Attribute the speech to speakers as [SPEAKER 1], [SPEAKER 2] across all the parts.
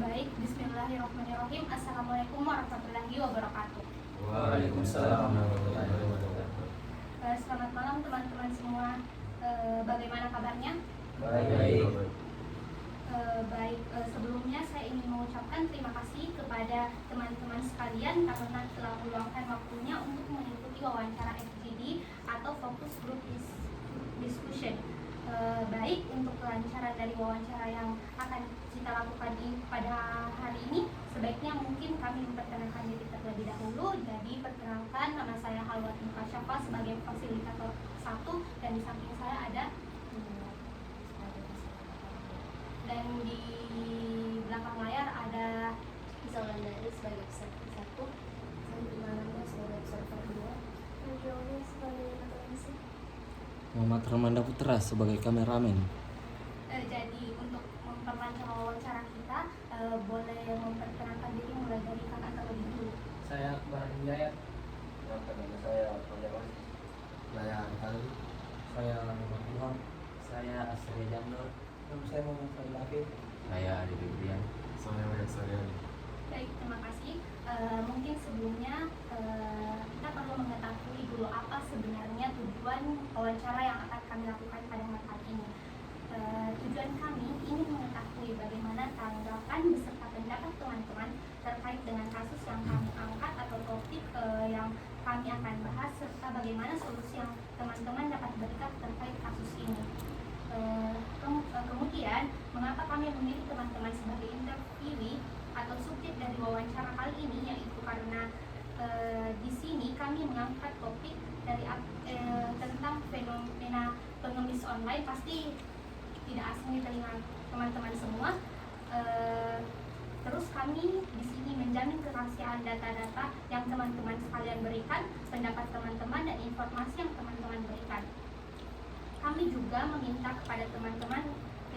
[SPEAKER 1] Baik, bismillahirrahmanirrahim. Assalamualaikum warahmatullahi wabarakatuh.
[SPEAKER 2] Waalaikumsalam warahmatullahi wabarakatuh.
[SPEAKER 1] Selamat malam teman-teman semua. Bagaimana kabarnya?
[SPEAKER 2] Baik.
[SPEAKER 1] Sebelumnya saya ingin mengucapkan terima kasih kepada teman-teman sekalian karena telah meluangkan waktunya untuk mengikuti wawancara FGD atau Focus Group Discussion. Baik, untuk kelancaran dari wawancara yang akan kita lakukan pada hari ini, sebaiknya mungkin kami memperkenalkan diri terlebih dahulu. Jadi perkenalkan, nama saya Halwat Mukasyafa sebagai fasilitator 1, dan di samping saya ada dan di belakang layar ada
[SPEAKER 3] Isolandari sebagai observer 1, Santimananda sebagai observer 2, Rajoli sebagai referensi.
[SPEAKER 2] Muhammad Ramanda Putra sebagai kameramen.
[SPEAKER 1] Jadi untuk memperlancar wawancara kita, boleh memperkenalkan diri mulai dari kakak terlebih dulu.
[SPEAKER 4] Saya Barang Jaya.
[SPEAKER 5] Nama saya Panjawas.
[SPEAKER 2] Saya Kali.
[SPEAKER 4] Saya Muhammad Ilham.
[SPEAKER 2] Saya Asri Jamnur.
[SPEAKER 4] Saya Muhammad Fadil Afif.
[SPEAKER 2] Saya Adi Febrian.
[SPEAKER 5] Saya Wayan Saryani.
[SPEAKER 1] Baik, terima kasih. Mungkin sebelumnya kita perlu mengetahui dulu apa sebenarnya tujuan wawancara yang akan kami lakukan pada kali ini. Tujuan kami ingin mengetahui bagaimana tanggapan beserta pendapat teman-teman terkait dengan kasus yang kami angkat atau topik yang kami akan bahas, serta bagaimana solusi yang teman-teman dapat berikan terkait kasus ini. Kemudian, mengapa kami memilih teman-teman sebagai interviewee atau subjek dari wawancara kali ini, yaitu karena di sini kami mengangkat topik dari tentang fenomena pengemis online. Pasti tidak asing di telinga teman-teman semua. Terus kami di sini menjamin kerahasiaan data-data yang teman-teman sekalian berikan, pendapat teman-teman dan informasi yang teman-teman berikan. Kami juga meminta kepada teman-teman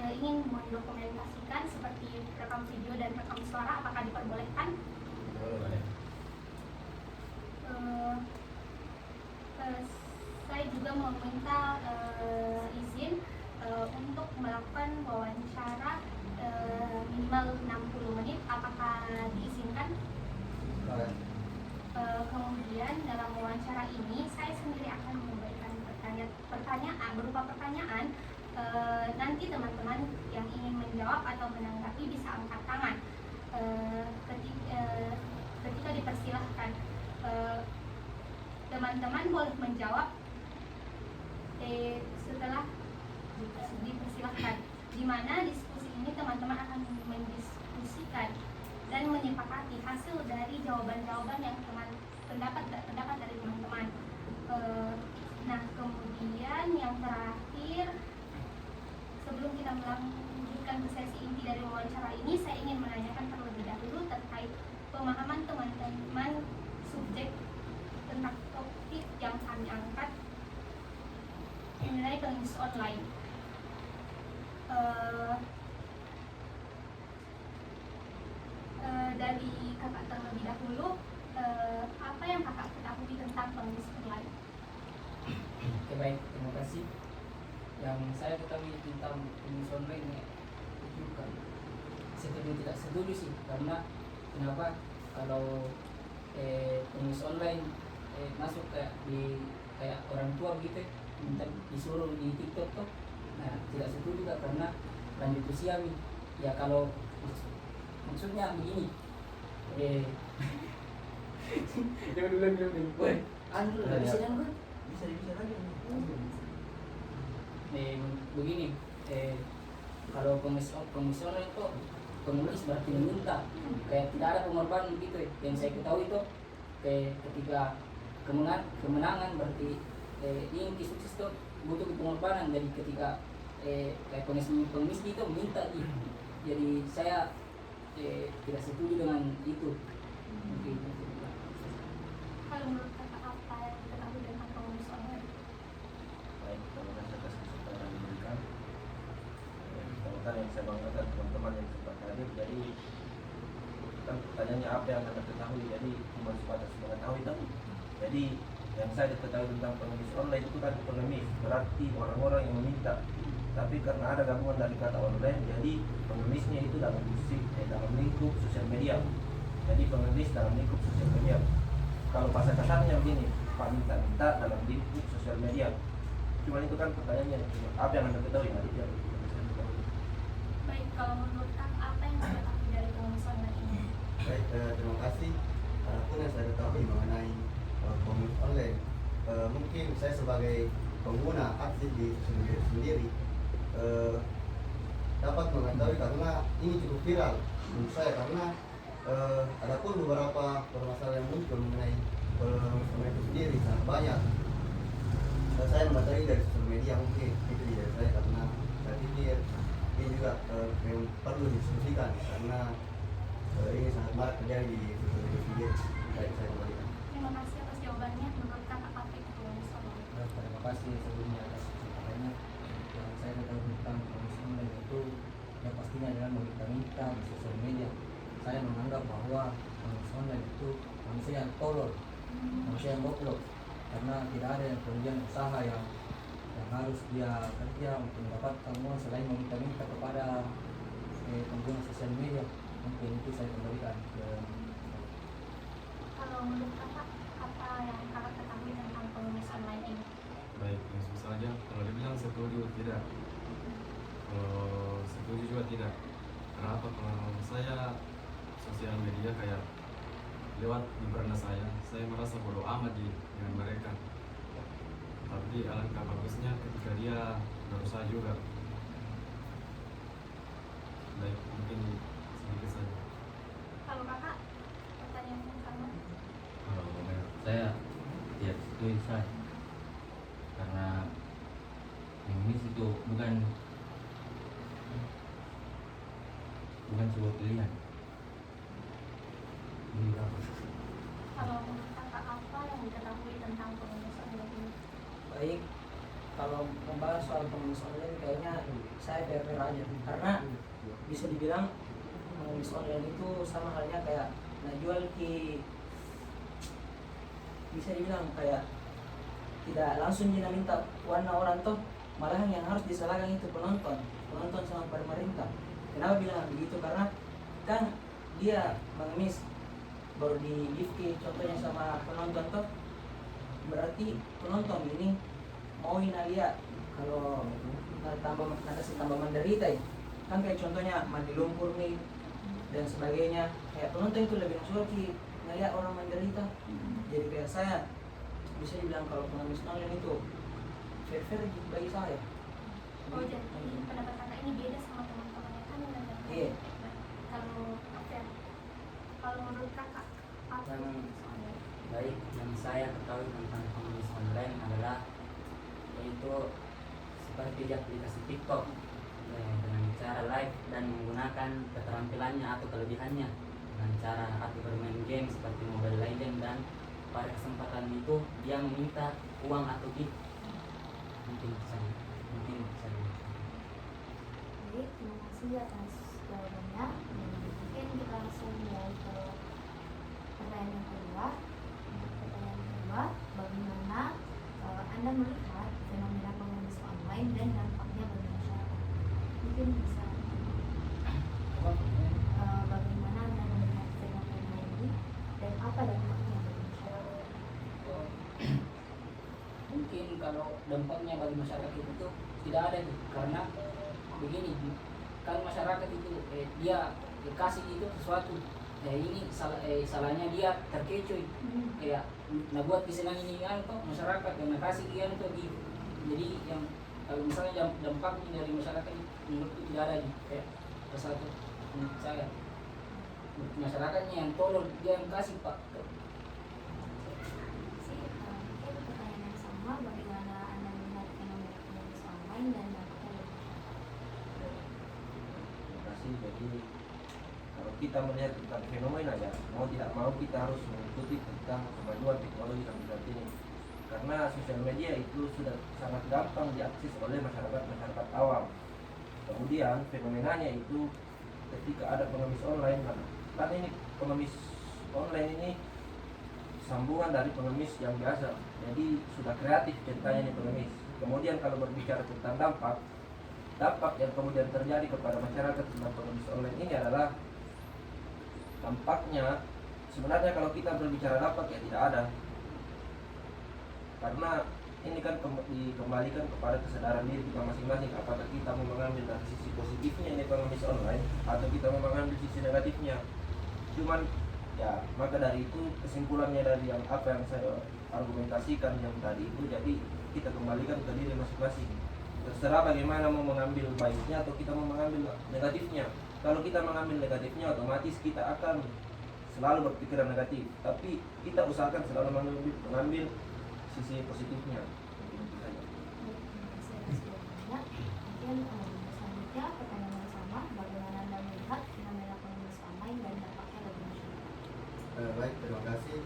[SPEAKER 1] ingin mendokumentasikan seperti rekam video dan rekam suara, apakah diperbolehkan?
[SPEAKER 5] Boleh.
[SPEAKER 1] Saya juga meminta izin untuk melakukan wawancara minimal 60 menit, apakah diizinkan? Kemudian dalam wawancara ini saya sendiri akan memberikan pertanyaan berupa pertanyaan. Nanti teman-teman yang ingin menjawab atau menanggapi bisa angkat tangan. Ketika dipersilahkan, teman-teman boleh menjawab setelah dipersilahkan, di mana diskusi ini teman-teman akan mendiskusikan dan menyepakati hasil dari jawaban-jawaban yang pendapat dari teman-teman. Nah, kemudian yang terakhir, sebelum kita melanjutkan ke sesi inti dari wawancara ini, saya ingin menanyakan terlebih dahulu terkait pemahaman teman-teman subjek tentang topik yang kami angkat mengenai pengemis online. Dari kakak terlebih dahulu, apa yang kakak ketahui tentang pengemis online?
[SPEAKER 4] Oke, baik, terima kasih. Yang saya ketahui tentang pengemis online itu kan setuju tidak setuju sih, karena kenapa kalau pengemis online masuk kayak orang tua begitu, minta disuruh di TikTok tuh, nah tidak setuju juga karena lanjut usia nih. Ya kalau maksudnya begini, jangan dulu, weh, bisa jangan bisa lagi. Begini, kalau pengemis online itu pengemis berarti meminta, kayak tidak ada pengorbanan gitu. Yang saya ketahui itu ketika kemenangan berarti ingin sukses itu butuh pengorbanan. Jadi ketika kayak pengemis gitu minta gitu. Jadi saya tidak setuju dengan itu. Mungkin.
[SPEAKER 1] Kalau menurut kakak, apa yang diketahui tentang pengemis online?
[SPEAKER 5] Baik, terima kasih atas kesempatan yang diberikan. Komentar yang saya banggakan teman-teman yang sempat hadir. Jadi kan pertanyaannya apa yang anda ketahui? Jadi cuma sebatas mengetahui tadi. Jadi yang saya ketahui tentang pengemis online itu kan pengemis berarti orang-orang yang meminta tapi karena ada gabungan dari kata online, jadi pengemisnya itu dalam lingkup sosial media. Jadi pengemis dalam lingkup sosial media. Kalau bahasa kasarnya begini, Pak minta dalam lingkup sosial media. Cuma itu kan pertanyaannya, apa yang Anda ketahui?
[SPEAKER 1] Baik, kalau menurut Kak, apa yang Anda ketahui dari pengemis online ini?
[SPEAKER 6] Baik, terima kasih. Adapun yang saya ketahui mengenai pengemis online, mungkin saya sebagai pengguna aktif di sosial media sendiri dapat mengetahui karena ini cukup viral menurut saya, karena adapun beberapa permasalahan yang muncul mengenai pengemis online itu sendiri sangat banyak. Saya mengetahui dari sosial media, mungkin itu dari saya karena saya pikir ini juga memang perlu didiskusikan karena ini sangat marak terjadi di sosial media sendiri. Baik, saya kembalikan.
[SPEAKER 1] Terima kasih atas jawabannya. Menurut Kak, apa itu pengemis online?
[SPEAKER 4] Terima kasih sebelumnya atas kesempatannya. Yang saya ketahui tentang pengemis online itu yang pastinya adalah meminta-minta di sosial media. Saya menganggap bahwa pengemis online itu manusia yang tolol, manusia yang goblok, karena tidak ada yang kemudian usaha yang harus dia kerja untuk mendapatkan uang selain meminta-minta kepada pengguna sosial media. Mungkin itu saya kembalikan ke.
[SPEAKER 1] Kalau menurut Kakak, apa yang Kakak ketahui tentang pengemis online ini?
[SPEAKER 7] Baik, langsung saja. Kalau dibilang setuju tidak, kalau setuju juga tidak. Kenapa? Kalau saya sosial media kayak lewat di beranda saya merasa bodoh amat dengan mereka. Tapi alangkah bagusnya ketika dia berusaha juga. Baik, mungkin sedikit saja.
[SPEAKER 1] Kalau Kakak, pertanyaan yang sama?
[SPEAKER 2] Kalau menurut saya tidak setuju saya, karena pengemis itu bukan sebuah pilihan. Ini apa?
[SPEAKER 1] Kalau menurut Kakak, apa yang diketahui tentang pengemis online ini?
[SPEAKER 8] Baik, kalau membahas soal pengemis online kayaknya saya fair-fair aja, karena bisa dibilang pengemis online itu sama halnya kayak jual ki, bisa dibilang kayak tidak langsung dia minta warna orang toh, malahan yang harus disalahkan itu penonton sama pemerintah. Kenapa bilang begitu? Karena kan dia pengemis baru di gift contohnya sama penonton toh, berarti penonton ini mau dia kalau tambah menderita ya. Kan kayak contohnya mandi lumpur nih dan sebagainya, kayak penonton itu lebih suka ngeliat orang menderita. Jadi kayak saya bisa dibilang kalau pengemis online itu fair bagi saya.
[SPEAKER 1] Oh, jadi pendapat Kakak ini beda sama teman-temannya kan?
[SPEAKER 8] Iya.
[SPEAKER 1] Kalau menurut Kakak, apa
[SPEAKER 9] Yang
[SPEAKER 1] pengemis online?
[SPEAKER 9] baik yang saya ketahui tentang pengemis online adalah yaitu seperti di aplikasi TikTok dengan cara live dan menggunakan keterampilannya atau kelebihannya dengan cara atau bermain game seperti Mobile Legends, dan pada kesempatan itu dia meminta uang atau gift. Mungkin itu saja.
[SPEAKER 3] Baik, terima kasih atas jawabannya. Mungkin kita langsung mulai ke pertanyaan yang kedua. Pertanyaan kedua, bagaimana Anda melihat fenomena pengemis online dan dampaknya bagi masyarakat? Mungkin bisa bagaimana Anda melihat fenomena ini dan apa dampaknya bagi masyarakat?
[SPEAKER 4] Mungkin kalau dampaknya bagi masyarakat itu tidak ada, karena begini kan masyarakat itu dia dikasih itu sesuatu ini salahnya dia terkecoh kayak buat kesenangan ini kan toh masyarakat yang kasih dia itu jadi yang kalau misalnya dampaknya dari masyarakat menurutku tidak ada kayak satu menurut saya masyarakatnya yang tolong, dia yang kasih pak.
[SPEAKER 3] Mungkin pertanyaan yang sama, bagaimana Anda melihat fenomena pengemis online dan dampaknya bagi masyarakat?
[SPEAKER 5] Terima kasih. Jadi kalau kita melihat tentang fenomena ya, mau tidak mau kita harus mengikuti tentang kemajuan teknologi sampai saat ini. Karena sosial media itu sudah sangat gampang diakses oleh masyarakat awam. Kemudian fenomenanya itu ketika ada pengemis online, kan ini pengemis online ini sambungan dari pengemis yang biasa. Jadi sudah kreatif ceritanya ini pengemis. Kemudian kalau berbicara tentang dampak, dampak yang kemudian terjadi kepada masyarakat tentang pengemis online ini adalah dampaknya sebenarnya kalau kita berbicara dampak ya tidak ada, karena ini kan dikembalikan kepada kesadaran diri kita masing-masing, apakah kita mau mengambil dari sisi positifnya ini pengemis online atau kita mau mengambil sisi negatifnya. Cuman ya maka dari itu kesimpulannya dari yang apa yang saya argumentasikan yang tadi itu, jadi kita kembalikan ke diri masing-masing, terserah bagaimana mau mengambil baiknya atau kita mau mengambil negatifnya. Kalau kita mengambil negatifnya otomatis kita akan selalu berpikiran negatif, tapi kita usahakan selalu mengambil sisi positifnya. Itu saja.
[SPEAKER 3] Baik, terima kasih atas jawabannya. Mungkin selanjutnya pertanyaan yang sama, bagaimana Anda melihat fenomena pengemis online dan dampaknya bagi masyarakat?
[SPEAKER 6] Baik, terima kasih.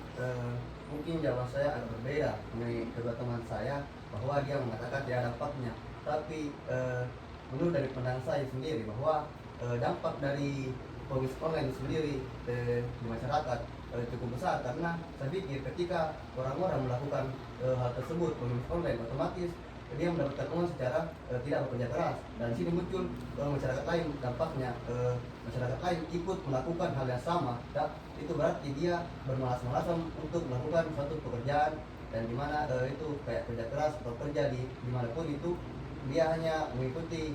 [SPEAKER 6] Mungkin jawaban saya agak berbeda mengenai kedua teman saya, bahwa dia mengatakan tidak ada dampaknya. Tapi menurut dari pandangan saya sendiri bahwa dampak dari pengemis online sendiri di masyarakat cukup besar, karena saya pikir ketika orang-orang melakukan hal tersebut pengemis online, otomatis dia mendapatkan uang secara tidak bekerja keras, dan sini muncul masyarakat lain, dampaknya masyarakat lain ikut melakukan hal yang sama. Itu berarti dia bermalas-malasan untuk melakukan suatu pekerjaan, dan dimana itu kayak kerja keras atau kerja di dimanapun itu dia hanya mengikuti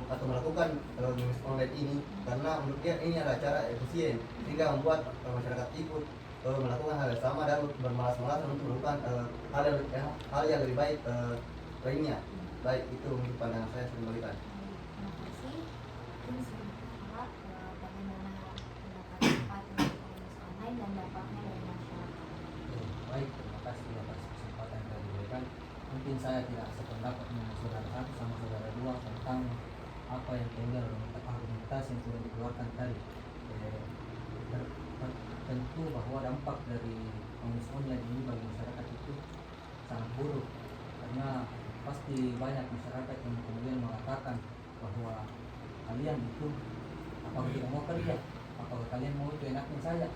[SPEAKER 6] atau melakukan bisnis online ini karena menurut dia ini adalah cara efisien, sehingga membuat masyarakat ikut melakukan hal yang sama dan bermalas-malasan untuk melakukan hal yang lebih baik lainnya. Baik, itu menurut pandangan saya kembalikan.
[SPEAKER 3] Terima kasih. Mungkin selanjutnya bagaimana pendapat Bapak tentang pengemis online dan dampaknya dari masyarakat?
[SPEAKER 8] Baik, terima kasih atas kesempatan yang diberikan. Mungkin saya tidak sependapat dengan saudara satu sama saudara dua tentang apa yang tinggal argumentasi yang sudah dikeluarkan tadi. Tentu bahwa dampak dari pengemis online ini bagi masyarakat itu sangat buruk, karena pasti banyak masyarakat yang kemudian mengatakan bahwa kalian itu apakah tidak mau kerja, apakah kalian mau itu enaknya saja.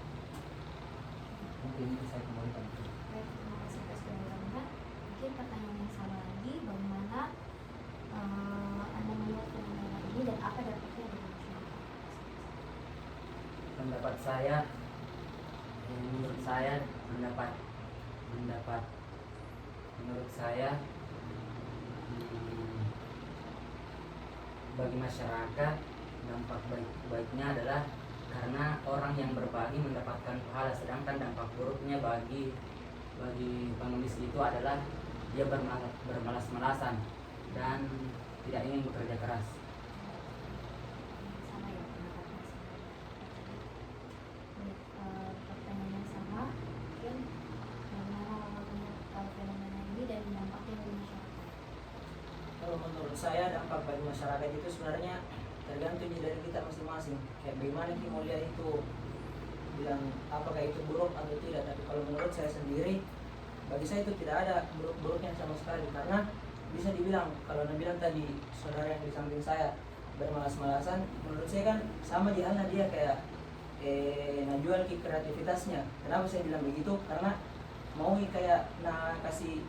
[SPEAKER 8] Mungkin itu saya kembalikan.
[SPEAKER 3] Baik, terima kasih atas jawabannya. Mungkin pertanyaan yang sama lagi, bagaimana Anda melihat fenomena ini dan apa dampaknya bagi masyarakat?
[SPEAKER 9] Pendapat saya, menurut saya bagi masyarakat dampak baiknya adalah karena orang yang berbagi mendapatkan pahala, sedangkan dampak buruknya bagi pengemis itu adalah dia bermalas-malasan dan tidak ingin bekerja keras.
[SPEAKER 3] Sama ya pendapatnya. Baik, pertanyaan yang sama, mungkin bagaimana melihat fenomena ini dan dampaknya bagi masyarakat?
[SPEAKER 8] Kalau menurut saya dampak bagi masyarakat itu sebenarnya tergantung dari kita masing-masing. Kayak bagaimana kita mau lihat itu, bilang apakah itu buruk atau tidak. Tapi kalau menurut saya sendiri, bagi saya itu tidak ada buruk-buruknya sama sekali, karena bisa dibilang kalau Anda bilang tadi saudara yang di samping saya bermalas-malasan, menurut saya kan sama halnya dia kayak jual kreativitasnya. Kenapa saya bilang begitu? Karena mau kayak kasih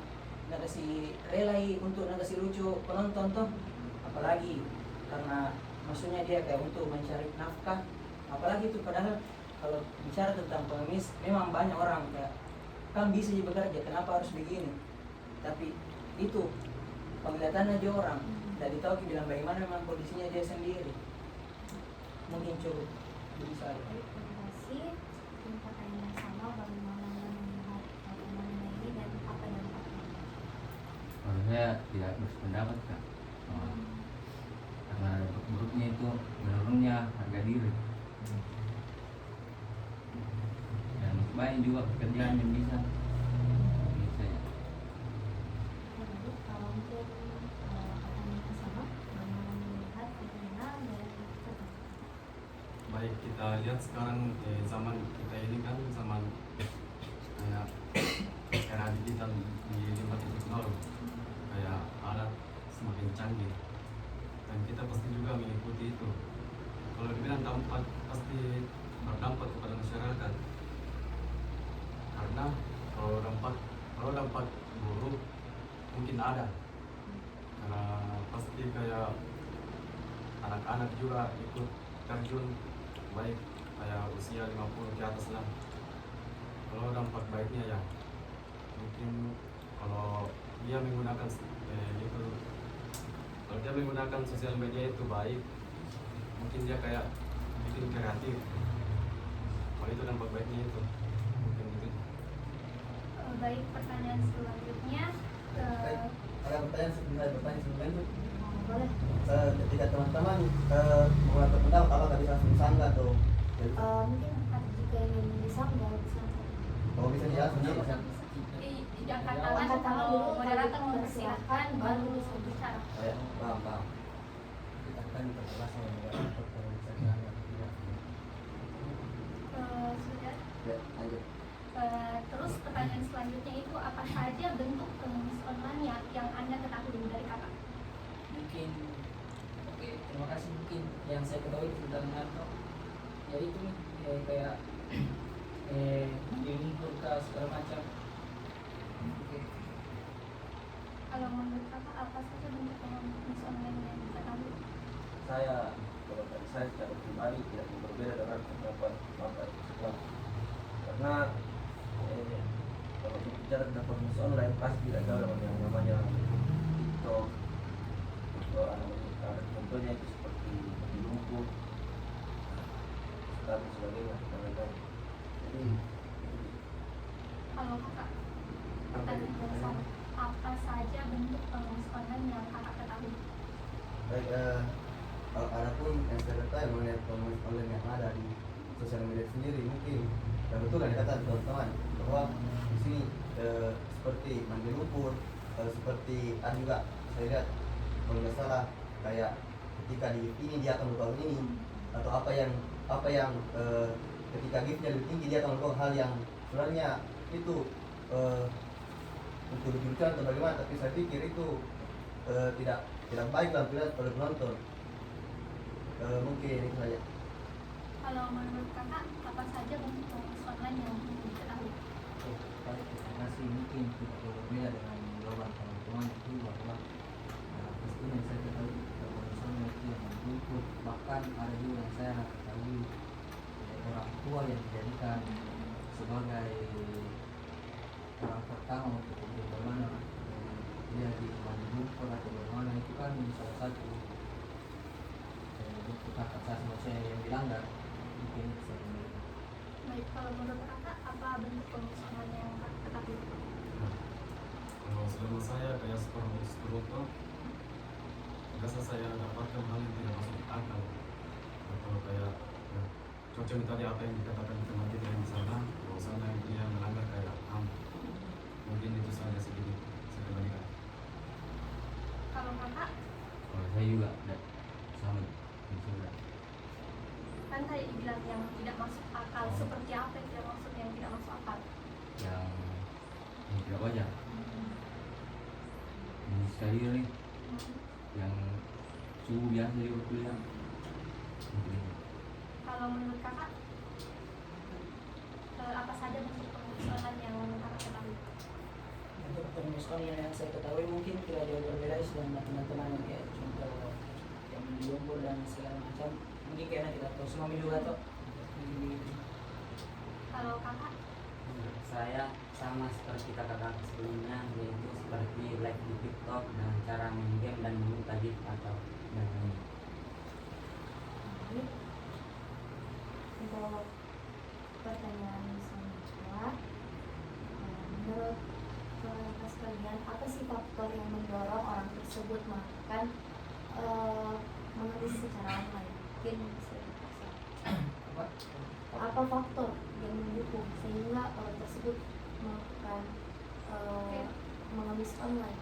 [SPEAKER 8] relai untuk kasih lucu penonton tuh, apalagi karena maksudnya dia kayak untuk mencari nafkah, apalagi itu. Padahal kalau bicara tentang pengemis memang banyak orang kayak kan bisa juga bekerja, kenapa harus begini? Tapi itu penglihatannya dia orang, tidak tahu bilang bagaimana memang kondisinya dia sendiri. Mungkin cukup bisa.
[SPEAKER 3] Baik, terima kasih. Mungkin pertanyaan yang sama, bagaimana Anda melihat fenomena ini dan apa dampaknya?
[SPEAKER 10] Kalau saya tidak berpendapat Kak. Karena dampak buruknya itu menurunnya harga diri. Dan banyak juga pekerjaan yang bisa ya.
[SPEAKER 3] Baik, kalau mungkin pertanyaan yang sama, bagaimana melihat fenomena dari masyarakat?
[SPEAKER 7] Baik, kita lihat sekarang zaman kita ini kan zaman kayak era digital di limpah teknologi, kayak alat semakin canggih dan kita pasti juga mengikuti itu. Kalau dibilang dampak, pasti berdampak kepada masyarakat, karena kalau dampak buruk mungkin ada, karena pasti kayak anak-anak juga ikut terjun, baik kayak usia 50 ke atas lah. Kalau dampak baiknya ya mungkin kalau dia menggunakan itu, kalau dia menggunakan sosial media itu baik, mungkin dia kayak bikin kreatif. Kalau itu dampak baiknya itu mungkin itu.
[SPEAKER 1] Baik, pertanyaan selanjutnya.
[SPEAKER 6] Ada pertanyaan sebelum itu.
[SPEAKER 3] Boleh.
[SPEAKER 6] Ketika teman-teman mengatakan pendapat, apakah bisa langsung sanggah atau
[SPEAKER 3] Mungkin jika ingin disanggah bisa.
[SPEAKER 6] kalau bisa dijelasin ya?
[SPEAKER 1] Angkat tangan kalau moderator mempersilahkan baru bisa bicara.
[SPEAKER 6] Saya paham.
[SPEAKER 2] Kita kan terjelas sama moderator kalau bisa dianggap tidak.
[SPEAKER 1] Sudah.
[SPEAKER 6] Ya, lanjut.
[SPEAKER 1] Terus pertanyaan selanjutnya itu apa saja bentuk pengemis online yang Anda ketahui dari kakak?
[SPEAKER 4] Mungkin oke, terima kasih. Mungkin yang saya ketahui tentang Naruto ya itu nih kayak dilumpur ke segala macam. Oke.
[SPEAKER 1] Kalau menurut kakak apa saja bentuk pengemis online yang diketahui?
[SPEAKER 5] Kalau dari saya secara pribadi tidak berbeda dengan pendapat Bapak Islam, karena kalau berbicara tentang pengemis online pasti tidak jauh dengan yang namanya TikTok. Ada contohnya itu seperti di lumpur dan sebagainya. Jadi
[SPEAKER 1] Kalau kakak pertanyaan yang sama, apa saja bentuk pengemis online yang kakak ketahui?
[SPEAKER 6] Baik, kalau ada pun yang saya ketahui mengenai pengemis online yang ada di sosial media sendiri, mungkin dan betul yang dikatakan teman-teman bahwa di sini seperti mandi lumpur, seperti ada juga saya lihat kalau nggak salah kayak ketika di ini dia akan melakukan ini, atau apa yang ketika giftnya lebih tinggi dia akan melakukan hal yang sebenarnya itu untuk ditunjukkan atau bagaimana, tapi saya pikir itu tidak baik dalam pilihan oleh penonton. Mungkin itu saja.
[SPEAKER 1] Kalau menurut kakak apa saja bentuk pengemis online yang diketahui?
[SPEAKER 8] Baik, terima kasih. Mungkin tidak berbeda dengan jawaban teman-teman itu bahwa pastinya saya ketahui bahwa misalnya itu yang meliput, bahkan ada juga yang saya ketahui orang tua yang dijadikan sebagai orang pertama untuk bagaimana dia di lumpur atau bagaimana, itu kan salah satu bentuk hak asasi manusia yang dilanggar. Mungkin itu saya.
[SPEAKER 1] Baik, kalau menurut kakak apa bentuk pengemis online yang kakak ketahui?
[SPEAKER 7] Kalau selama saya kayak seperti biasa saya dapatkan hal yang tidak masuk akal, atau kayak contoh tadi apa yang dikatakan teman kita yang di sana, bahwa sana itu yang melanggar kayak HAM. Mungkin itu saja sedikit saya kembalikan.
[SPEAKER 1] Kalau kakak
[SPEAKER 10] Kalau saya juga sama juga.
[SPEAKER 1] kan tadi dibilang yang tidak masuk akal, seperti apa yang tidak masuk akal?
[SPEAKER 10] Yang tidak wajar. Ini sekali nih yang suhu biasa di kuliah.
[SPEAKER 1] Kalau menurut kakak apa saja bentuk pengemis online yang kakak ketahui?
[SPEAKER 8] Untuk pengemis online yang saya ketahui mungkin tidak jauh berbeda dengan teman-teman yang kayak contoh yang di lumpur dan segala macam. Mungkin karena kita tahu semua juga tuh.
[SPEAKER 1] Kalau kakak
[SPEAKER 9] Menurut saya sama seperti kakak-kakak sebelumnya, yaitu seperti live di TikTok dengan cara main game dan meminta gift atau dan lain.
[SPEAKER 3] Untuk pertanyaan selanjutnya, menurut kakak sekalian, apa sih faktor yang mendorong orang tersebut melakukan mengemis secara online? Mungkin bisa dikasih. Apa faktor yang mendukung sehingga orang tersebut melakukan mengemis online?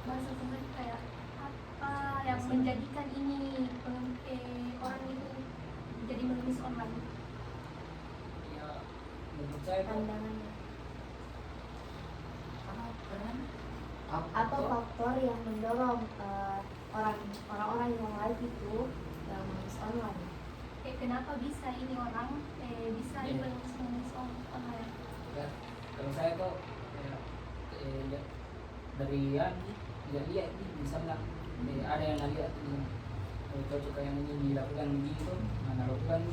[SPEAKER 1] bahasa sebenarnya kayak apa yang menjadikan ini orang itu jadi mengemis online?
[SPEAKER 4] Ya menurut saya tuh
[SPEAKER 3] Pandangannya. Apa faktor yang mendorong orang-orang yang live itu yang mengemis online?
[SPEAKER 1] Kenapa bisa ini orang bisa
[SPEAKER 4] Iya.
[SPEAKER 1] mengemis online?
[SPEAKER 4] ya, kalau saya tuh ya, dari yang lihat nih misalnya Jadi ada yang lihat ini cocok yang ini dilakukan begitu, nah lakukan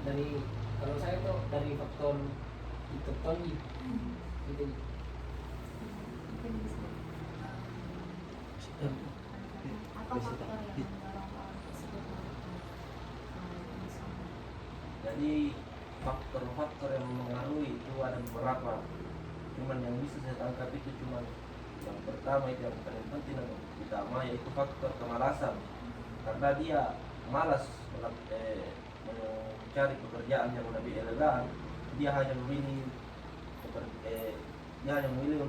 [SPEAKER 4] dari kalau saya tuh dari faktor itu Tony gitu.
[SPEAKER 3] Mungkin bisa. Apa faktor yang mendorong orang tersebut melakukan jenis online?
[SPEAKER 5] Jadi faktor-faktor yang mempengaruhi itu ada beberapa. Cuman yang bisa saya tangkap itu cuman yang pertama itu yang paling penting dan utama yaitu faktor kemalasan. Karena dia malas mencari pekerjaan yang lebih elegan, dia hanya memilih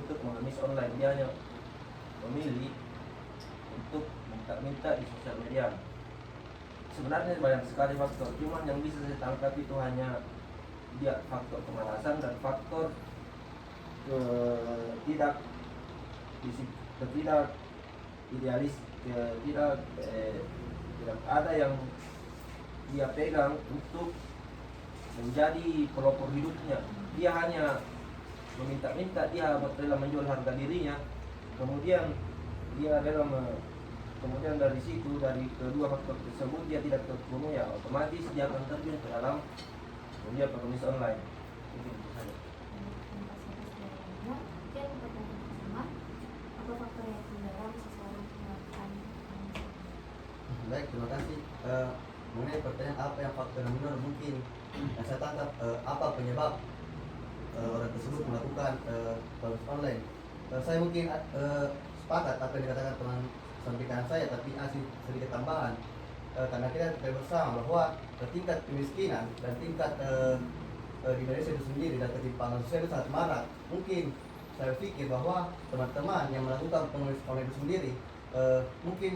[SPEAKER 5] untuk mengemis online, dia hanya memilih untuk minta-minta di sosial media. Sebenarnya banyak sekali faktor, cuman yang bisa saya tangkap itu hanya dia faktor kemalasan dan faktor tidak idealis, tidak ada yang dia pegang untuk menjadi pelopor hidupnya. Dia hanya meminta-minta, dia rela menjual harga dirinya, kemudian dia rela kemudian dari situ, dari kedua faktor tersebut dia tidak terpenuhi, ya otomatis dia akan terjun ke dalam dunia pengemis online. Mungkin itu saja.
[SPEAKER 3] Terima kasih atas jawabannya. Mungkin pertanyaan pertama, apa faktor yang mendorong seseorang melakukan pengemis online?
[SPEAKER 6] Baik, terima kasih. Mengenai pertanyaan apa yang faktor yang benar, mungkin yang saya tangkap apa penyebab orang tersebut melakukan pengemis online. Saya mungkin sepakat apa yang dikatakan teman sampaikan saya, tapi asli sedikit tambahan. Karena kita tahu bersama bahwa tingkat kemiskinan dan tingkat di Indonesia itu sendiri dan ketimpangan sosial itu sangat marak. Mungkin saya pikir bahwa teman-teman yang melakukan pengemis online itu sendiri mungkin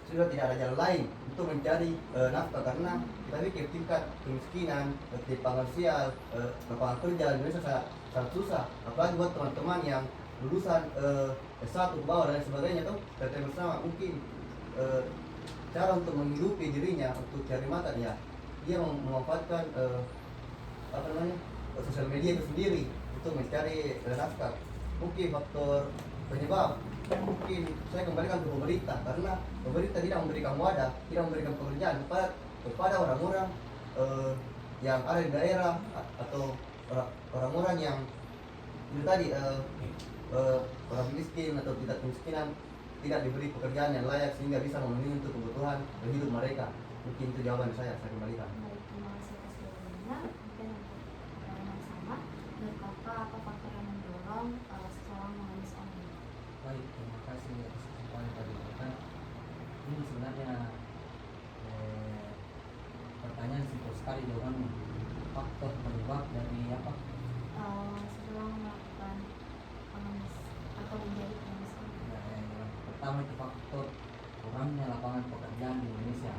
[SPEAKER 6] sudah tidak ada jalan lain untuk mencari nafkah, karena kita pikir tingkat kemiskinan, ketimpangan sosial, lapangan kerja di Indonesia sangat susah. Apalagi buat teman-teman yang lulusan S1 ke bawah dan sebagainya tuh, kita bersama mungkin cara untuk menghidupi dirinya, untuk cari makan, ya dia memanfaatkan sosial media itu sendiri untuk mencari nafkah. Mungkin faktor penyebab mungkin saya kembalikan ke pemerintah, karena pemerintah tidak memberikan wadah, tidak memberikan pekerjaan kepada orang-orang yang ada di daerah atau orang-orang yang itu tadi orang miskin atau tidak kemiskinan, tidak diberi pekerjaan yang layak sehingga bisa memenuhi untuk kebutuhan hidup mereka. Mungkin itu jawaban saya kembalikan.
[SPEAKER 3] Baik, terima kasih atas jawabannya. Mungkin untuk pertanyaan yang sama, menurut Kakak apa faktor yang mendorong seseorang mengemis online?
[SPEAKER 8] Baik, terima kasih atas kesempatan tadi kan. Ini sebenarnya pertanyaan simpel sekali jawabannya. Faktor penyebab dari apa?
[SPEAKER 3] Seseorang melakukan pengemis atau menjadi pengemis online.
[SPEAKER 8] Yang pertama itu faktor kurangnya lapangan pekerjaan di Indonesia.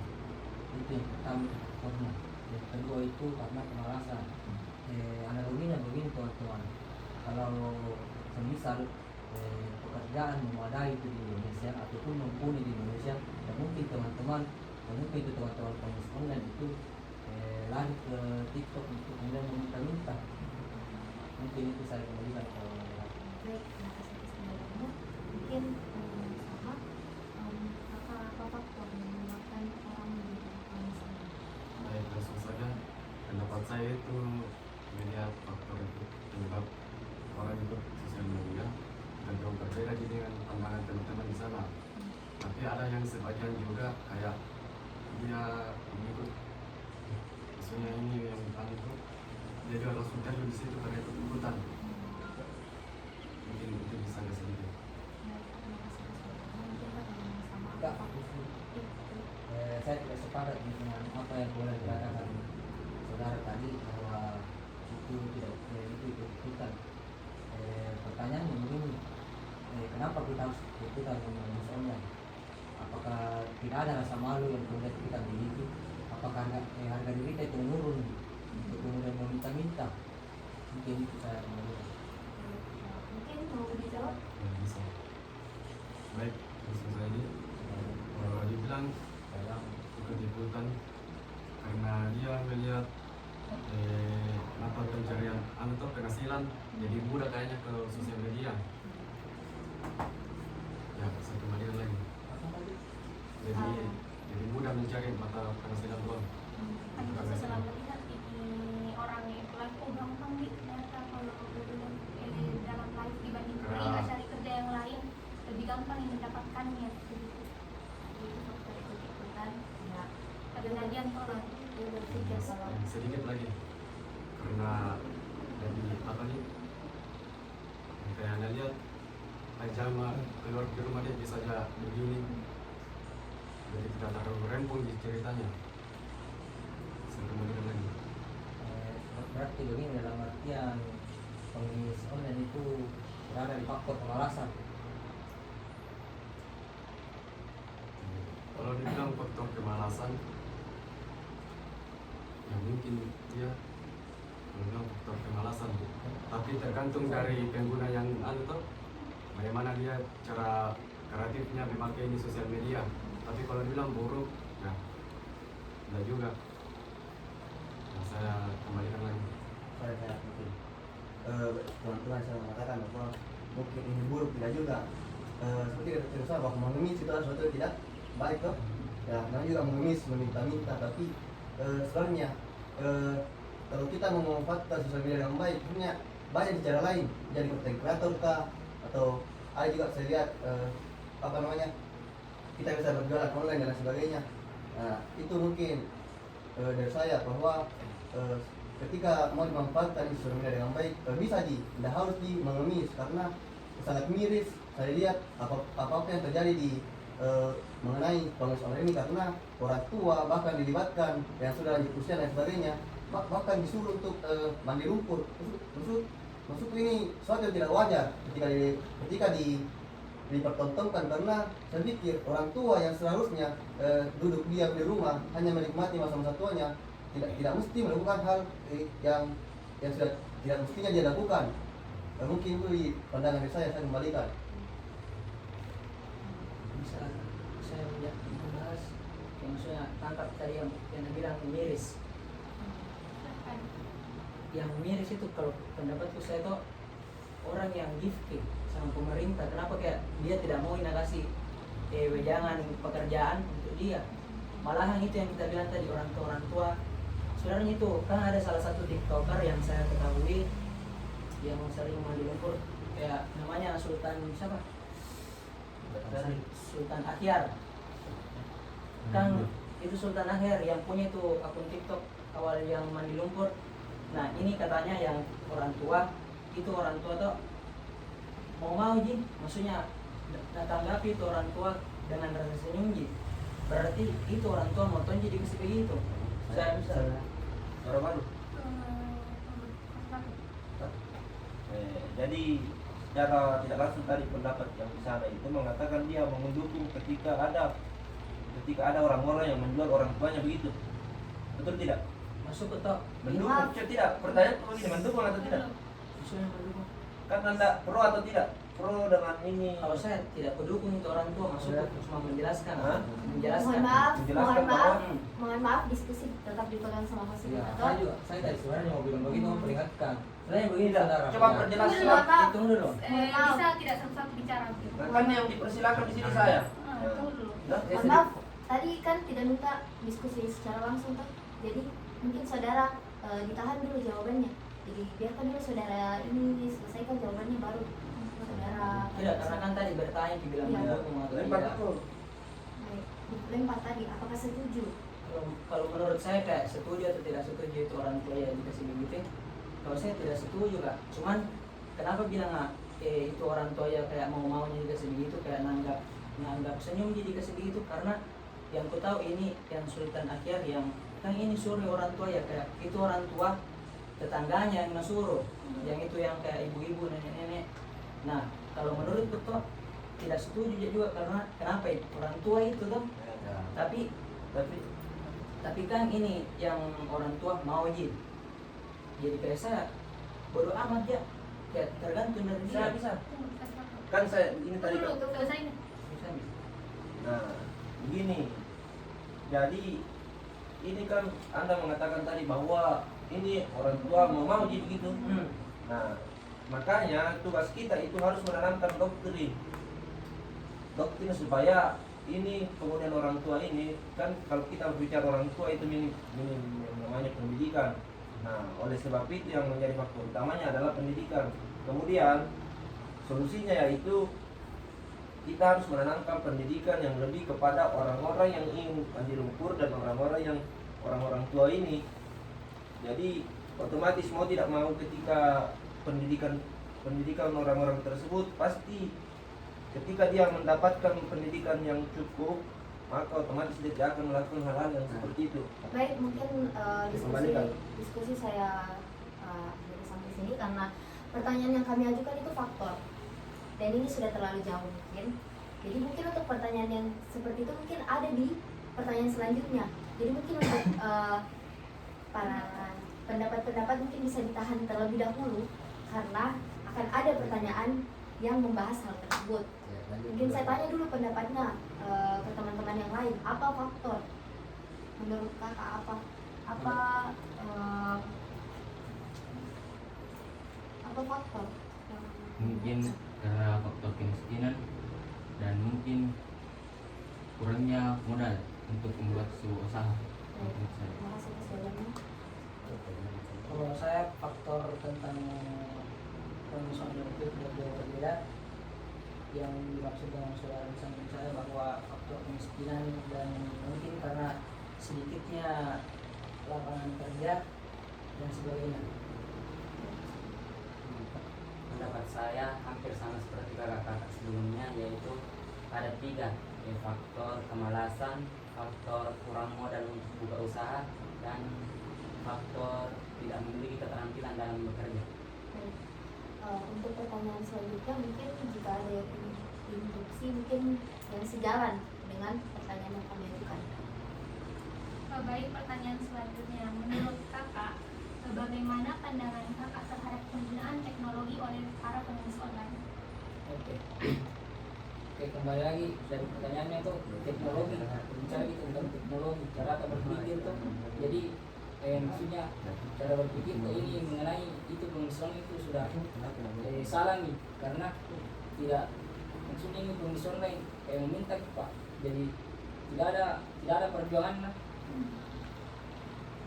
[SPEAKER 8] Itu yang pertama itu faktornya. Yang kedua itu karena kemalasan. Analoginya begini teman-teman, kalau semisal pekerjaan memadai itu di Indonesia ataupun mumpuni di Indonesia, dan mungkin teman-teman pengemis online itu lari ke TikTok untuk kemudian meminta-minta. Mungkin itu saya kembalikan ke
[SPEAKER 3] Baik, terima kasih atas jawabannya. Mungkin pertanyaan yang sama, apa faktor yang menyebabkan orang menjadi pengemis online?
[SPEAKER 7] Baik, langsung saja. Pendapat saya itu melihat faktor itu penyebab orang ikut sosial media dan jauh berbeda dengan pandangan teman-teman di sana. Tapi ada yang sebagian juga kayak dia mengikut maksudnya ini yang bukan itu, dia juga langsung terjun di situ karena ikut-ikutan. Mungkin itu bisa ada sendiri.
[SPEAKER 3] Baik, terima kasih atas jawabannya. Mungkin pertanyaan yang sama,
[SPEAKER 8] Enggak,
[SPEAKER 3] apa faktor?
[SPEAKER 8] saya tidak sepakat dengan apa yang boleh dikatakan saudara tadi bahwa itu tidak itu ikutan. Pertanyaannya begini, kenapa kita harus ikutan mengemis online? Apakah tidak ada rasa malu yang kemudian kita miliki? Apakah harga diri kita itu menurun untuk kemudian meminta-minta? Mungkin itu saya menurut.
[SPEAKER 3] Mungkin mau dijawab?
[SPEAKER 7] Ya, bisa. Baik, langsung saja. Dibilang ikut-ikutan karena dia melihat mata pencarian atau penghasilan jadi mudah kayaknya ke sosial media. Ya, satu kembali lagi. jadi mudah mencari mata penghasilan uang.
[SPEAKER 1] Kan kita selalu lihat ini orangnya itu live, oh gampang nih ternyata kalau dalam live dibandingkan nggak cari kerja yang lain lebih gampang yang mendapatkannya begitu.
[SPEAKER 3] Itu faktor ikut-ikutan ya
[SPEAKER 1] Kebenaran orang
[SPEAKER 3] dia berpikir kalau
[SPEAKER 7] Sedikit lagi karena dari apa nih? Kayak anda lihat Ajama keluar di rumah dia bisa aja begini. Jadi tidak terlalu rempong di ceritanya. Kemudian lagi.
[SPEAKER 8] Berarti begini dalam artian pengemis online itu berada di faktor pemalasan.
[SPEAKER 7] Kalau dibilang faktor kemalasan, ya mungkin dia bilang faktor kemalasan. Tapi tergantung dari pengguna yang tuh, bagaimana dia cara kreatifnya memakai ini sosial media. Tapi kalau dibilang buruk, ya tidak juga. Nah, saya kembalikan lagi.
[SPEAKER 6] Saya mungkin teman-teman saya mengatakan bahwa mungkin ini buruk tidak juga. Seperti kata Ustaz bahwa mengemis itu adalah sesuatu yang tidak baik toh. Ya, namanya juga mengemis, meminta-minta, tapi sebenarnya kalau kita memanfaatkan sosial media dengan baik, sebenarnya banyak cara lain, jadi konten kreator kah, atau ada juga saya lihat apa namanya, kita bisa berjualan online dan sebagainya. Nah, itu mungkin dari saya bahwa ketika mau dimanfaatkan di sosial media dengan baik, bisa tidak harus mengemis, karena sangat miris saya lihat apa yang terjadi di mengenai pengemis online ini, karena orang tua bahkan dilibatkan yang sudah lanjut usia dan sebagainya, bahkan disuruh untuk mandi lumpur. Maksud ini suatu yang tidak wajar ketika dipertontonkan, karena saya pikir orang tua yang seharusnya duduk diam di rumah hanya menikmati masa-masa tuanya tidak mesti melakukan hal yang sudah tidak mestinya dia lakukan. Mungkin itu di pandangan dari saya kembalikan.
[SPEAKER 8] Bisa saya membahas yang maksudnya tangkap tadi yang bilang miris. Yang miris itu kalau pendapatku saya itu orang yang gifting sama pemerintah. Kenapa kayak dia tidak mau kasih wejangan pekerjaan untuk dia, malahan itu yang kita bilang tadi, orang tua sebenarnya itu kan ada salah satu tiktoker yang saya ketahui yang sering mandi lumpur, kayak namanya Sultan siapa, Sultan Ahyar kan. Itu Sultan Ahyar yang punya itu akun TikTok awal yang mandi lumpur. Nah ini katanya yang orang tua tuh mau ji, maksudnya tanggapi itu orang tua dengan rasa senyum ji, berarti itu orang tua mau tonji dikasih begitu. Saya bisa
[SPEAKER 5] Suara baru. Jadi secara tidak langsung tadi pendapat yang di sana itu mengatakan dia mendukung ketika ada orang-orang yang menjual orang tuanya begitu. Betul tidak?
[SPEAKER 8] masuk ke top
[SPEAKER 5] Mendukung tidak? Pertanyaan begini, mendukung atau tidak?
[SPEAKER 8] maksudnya mendukung.
[SPEAKER 5] Kan Anda pro atau tidak? Pro dengan ini.
[SPEAKER 8] Kalau saya tidak mendukung itu orang tua, maksudnya cuma menjelaskan.
[SPEAKER 5] Hah?
[SPEAKER 8] Menjelaskan.
[SPEAKER 5] Menjelaskan bahwa
[SPEAKER 3] mohon maaf diskusi tetap dipegang sama
[SPEAKER 8] Ya,
[SPEAKER 3] fasilitator.
[SPEAKER 8] saya tadi sebenarnya mau bilang begitu, mau peringatkan. Sebenarnya begini
[SPEAKER 5] Tidak.
[SPEAKER 8] saudara.
[SPEAKER 5] Coba
[SPEAKER 8] Ya.
[SPEAKER 5] perjelas.
[SPEAKER 8] Hitung dulu.
[SPEAKER 1] Bisa tidak satu-satu bicara gitu.
[SPEAKER 5] Kan yang dipersilakan di sini saya.
[SPEAKER 1] Tunggu dulu.
[SPEAKER 5] Nah,
[SPEAKER 3] Mohon maaf, tadi kan tidak minta diskusi secara langsung kan. Jadi mungkin saudara ditahan dulu jawabannya. Jadi biarkan dulu saudara ini selesaikan jawabannya baru saudara.
[SPEAKER 8] Tidak, karena kan tadi bertanya dibilang
[SPEAKER 3] Iya.
[SPEAKER 8] mendukung atau
[SPEAKER 5] lempar
[SPEAKER 8] tidak.
[SPEAKER 5] betul.
[SPEAKER 3] Baik, lempar tadi apakah setuju?
[SPEAKER 8] Kalau menurut saya kayak setuju atau tidak setuju itu orang tua yang dikasih begitu. Kalau saya tidak setuju kak. Cuman kenapa bilang itu orang tua ya kayak mau-maunya dikasih begitu, kayak nanggap senyum dia dikasih begitu, karena yang ku tahu ini yang Sultan Ahyar yang kan ini suruh orang tua ya, kayak itu orang tua tetangganya yang suruh, yang itu yang kayak ibu-ibu nenek-nenek. Nah kalau menurut tuh tidak setuju juga, karena kenapa itu orang tua itu tuh,
[SPEAKER 5] Ya.
[SPEAKER 8] tapi kan ini yang orang tua mau jadi kayak saya bodoh amat ya, kayak tergantung dari dia.
[SPEAKER 5] Bisa. Kan saya ini tadi kan.
[SPEAKER 1] Tunggu selesai.
[SPEAKER 8] Bisa.
[SPEAKER 5] Nah, begini. Jadi ini kan Anda mengatakan tadi bahwa ini orang tua mau jadi begitu. Nah, makanya tugas kita itu harus menanamkan doktrin supaya ini kemudian orang tua ini kan kalau kita berbicara orang tua itu minim yang namanya pendidikan. Nah, oleh sebab itu yang menjadi faktor utamanya adalah pendidikan. Kemudian solusinya yaitu kita harus menanamkan pendidikan yang lebih kepada orang-orang yang ingin anti lumpur dan orang-orang tua ini. Jadi otomatis mau tidak mau ketika pendidikan orang-orang tersebut pasti ketika dia mendapatkan pendidikan yang cukup, maka otomatis dia tidak akan melakukan hal-hal yang seperti itu.
[SPEAKER 3] Baik, mungkin
[SPEAKER 5] Kembalikan.
[SPEAKER 3] diskusi saya dari sampai sini karena pertanyaan yang kami ajukan itu faktor dan ini sudah terlalu jauh mungkin. Jadi mungkin untuk pertanyaan yang seperti itu mungkin ada di pertanyaan selanjutnya. Jadi mungkin untuk para pendapat-pendapat mungkin bisa ditahan terlebih dahulu karena akan ada pertanyaan yang membahas hal tersebut. Mungkin saya tanya dulu pendapatnya ke teman-teman yang lain. Apa faktor menurut kakak apa faktor
[SPEAKER 10] Mungkin karena faktor kemiskinan dan mungkin kurangnya modal untuk membuat sebuah usaha. Menurut saya.
[SPEAKER 3] Terima kasih atas jawabannya.
[SPEAKER 8] Kalau saya faktor tentang pengusahaan itu berbeda. Yang dimaksud dengan saudara samping saya bahwa faktor kemiskinan dan mungkin karena sedikitnya lapangan kerja dan sebagainya.
[SPEAKER 9] Pendapat saya hampir sama seperti kakak-kakak sebelumnya, yaitu ada 3, faktor kemalasan, faktor kurang modal untuk buka usaha, dan faktor tidak memiliki keterampilan dalam bekerja.
[SPEAKER 3] Baik. Untuk pertanyaan selanjutnya mungkin jika ada yang ingin induksi mungkin yang sejalan dengan pertanyaan yang kami ajukan.
[SPEAKER 1] Baik, pertanyaan selanjutnya, menurut kakak bagaimana pandangan kakak terhadap penggunaan teknologi oleh para pengemis online?
[SPEAKER 4] Oke, kembali lagi dari pertanyaannya tuh teknologi, bicara gitu tentang teknologi, cara kita berpikir tuh. Jadi maksudnya cara berpikir ini mengenai itu pengemis itu sudah salah nih, karena tidak maksudnya ini pengemis online meminta pak, jadi tidak ada perjuangan lah.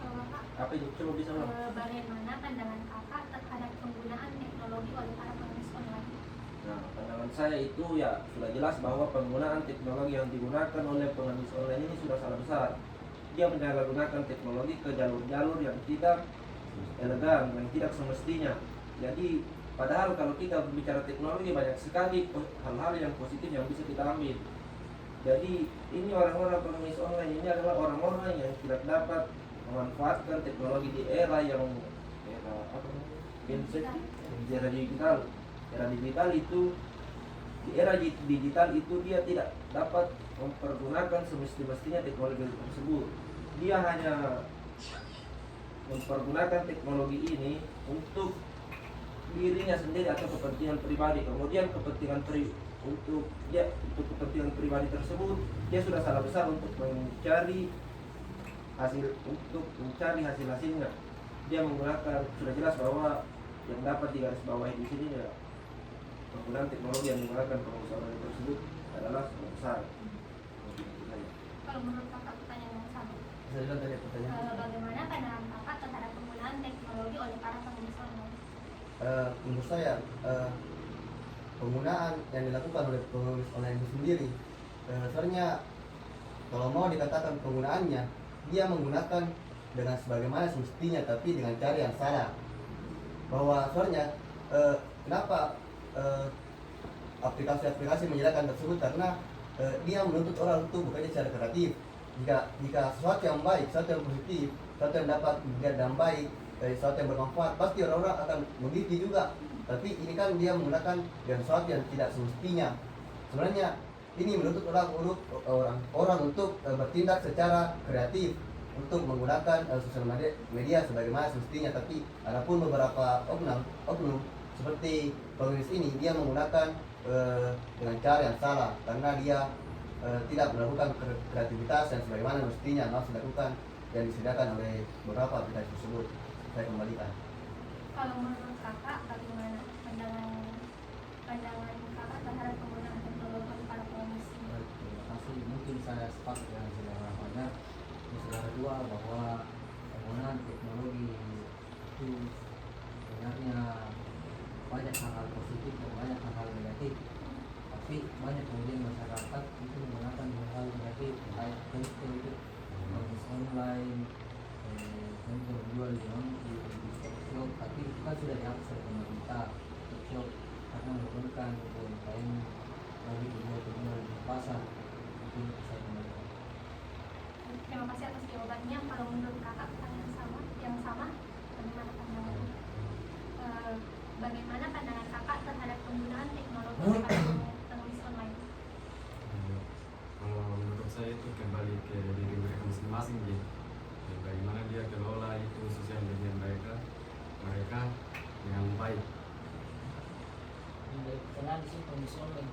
[SPEAKER 1] Kalau kakak,
[SPEAKER 5] Apa itu? Coba bisa ulang.
[SPEAKER 1] bagaimana pandangan kakak terhadap penggunaan teknologi oleh para pengemis online?
[SPEAKER 5] Nah, pandangan saya itu ya sudah jelas bahwa penggunaan teknologi yang digunakan oleh pengemis online ini sudah salah besar. Dia menyalahgunakan teknologi ke jalur-jalur yang tidak elegan, yang tidak semestinya. Jadi padahal kalau kita bicara teknologi banyak sekali hal-hal yang positif yang bisa kita ambil. Jadi ini orang-orang pengemis online ini adalah orang-orang yang tidak dapat memanfaatkan teknologi di era yang era digital. Era digital itu di era digital itu dia tidak dapat mempergunakan semestinya teknologi tersebut. Dia hanya mempergunakan teknologi ini untuk dirinya sendiri atau kepentingan pribadi. Kemudian untuk kepentingan pribadi tersebut dia sudah salah besar untuk mencari hasilnya. Dia menggunakan, sudah jelas bahwa yang dapat digarisbawahi di sini ya penggunaan teknologi yang digunakan pengusaha tersebut adalah sangat besar.
[SPEAKER 1] Kalau menurut kakak pertanyaan yang sama,
[SPEAKER 6] Saya bilang tadi pertanyaan.
[SPEAKER 1] bagaimana pandangan kakak terhadap penggunaan teknologi oleh para pengemis online?
[SPEAKER 6] Menurut saya penggunaan yang dilakukan oleh pengemis online itu sendiri sebenarnya kalau mau dikatakan penggunaannya dia menggunakan dengan sebagaimana semestinya tapi dengan cara yang salah. Bahwa sebenarnya kenapa aplikasi-aplikasi menyediakan tersebut karena dia menuntut orang untuk bekerja secara kreatif. Jika sesuatu yang baik, sesuatu yang positif, sesuatu yang dapat dilihat dan baik, sesuatu yang bermanfaat, pasti orang-orang akan mengikuti juga. Tapi ini kan dia menggunakan dengan sesuatu yang tidak semestinya. Sebenarnya ini menuntut orang untuk bertindak secara kreatif untuk menggunakan sosial media sebagaimana semestinya. Tapi adapun beberapa oknum seperti pengemis ini dia menggunakan dengan cara yang salah karena dia tidak melakukan kreativitas yang sebagaimana mestinya harus dilakukan yang disediakan oleh beberapa aplikasi tersebut. Saya kembalikan.
[SPEAKER 1] Kalau menurut kakak bagaimana pandangan kakak terhadap penggunaan teknologi oleh para pengemis ini?
[SPEAKER 6] Terima kasih.
[SPEAKER 8] masih mungkin saya sepakat dengan saudara Rafael dan saudara dua bahwa penggunaan teknologi itu sebenarnya banyak hal-hal positif dan banyak hal-hal negatif. Tapi banyak kemudian masyarakat itu menggunakan hal-hal negatif baik itu bisnis online, kemudian menjual di shop, tapi itu kan sudah dihapus oleh pemerintah shop karena menurunkan UMKM dari dijual di pasar. Itu saya kembalikan.
[SPEAKER 1] Terima kasih atas jawabannya. Kalau menurut kakak yang sama, bagaimana pandangan? Bagaimana pandangan kakak terhadap penggunaan teknologi sebagai penulis online?
[SPEAKER 7] Kalau menurut saya itu kembali ke diri mereka masing-masing gitu. Dan bagaimana dia kelola itu sosial media mereka dengan baik.
[SPEAKER 8] Dari perkenalan sih penulis online.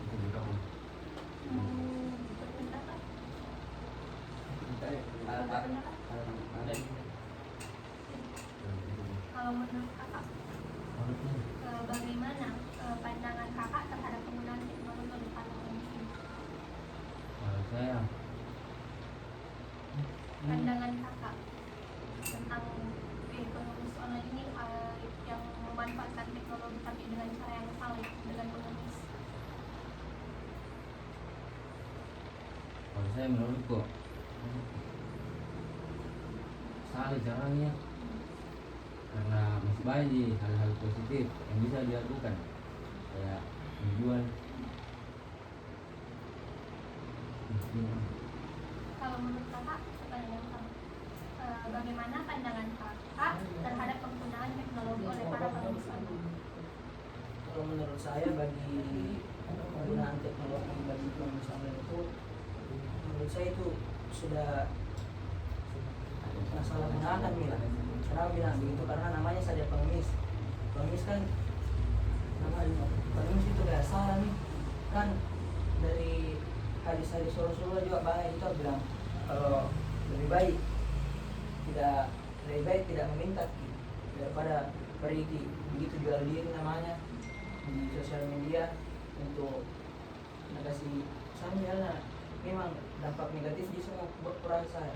[SPEAKER 7] Itu juga Om.
[SPEAKER 1] Kalau menurut kakak, bagaimana pandangan kakak terhadap penggunaan teknologi oleh para penulis ini?
[SPEAKER 10] Kalau saya
[SPEAKER 1] Pandangan kakak tentang penulis online ini yang memanfaatkan teknologi tapi dengan cara yang salah dengan menulis.
[SPEAKER 10] Kalau saya menurutku salah caranya, karena masih banyak hal-hal positif yang bisa dilakukan, kayak menjual.
[SPEAKER 1] Kalau menurut kakak, pertanyaan yang sama, bagaimana pandangan kakak terhadap penggunaan teknologi oleh para penulis online?
[SPEAKER 8] Kalau menurut saya bagi penggunaan teknologi bagi penulis online itu, menurut saya itu sudah masalah penggunaan Mila. Kenapa bilang begitu? Karena namanya saja pengemis. Pengemis kan namanya pengemis itu gak salah nih. Kan dari hadis-hadis Rasulullah juga banyak itu bilang kalau lebih baik tidak meminta daripada pergi begitu jual diri namanya di sosial media untuk kasih sambilnya. Memang dampak negatif di semua berperan saya,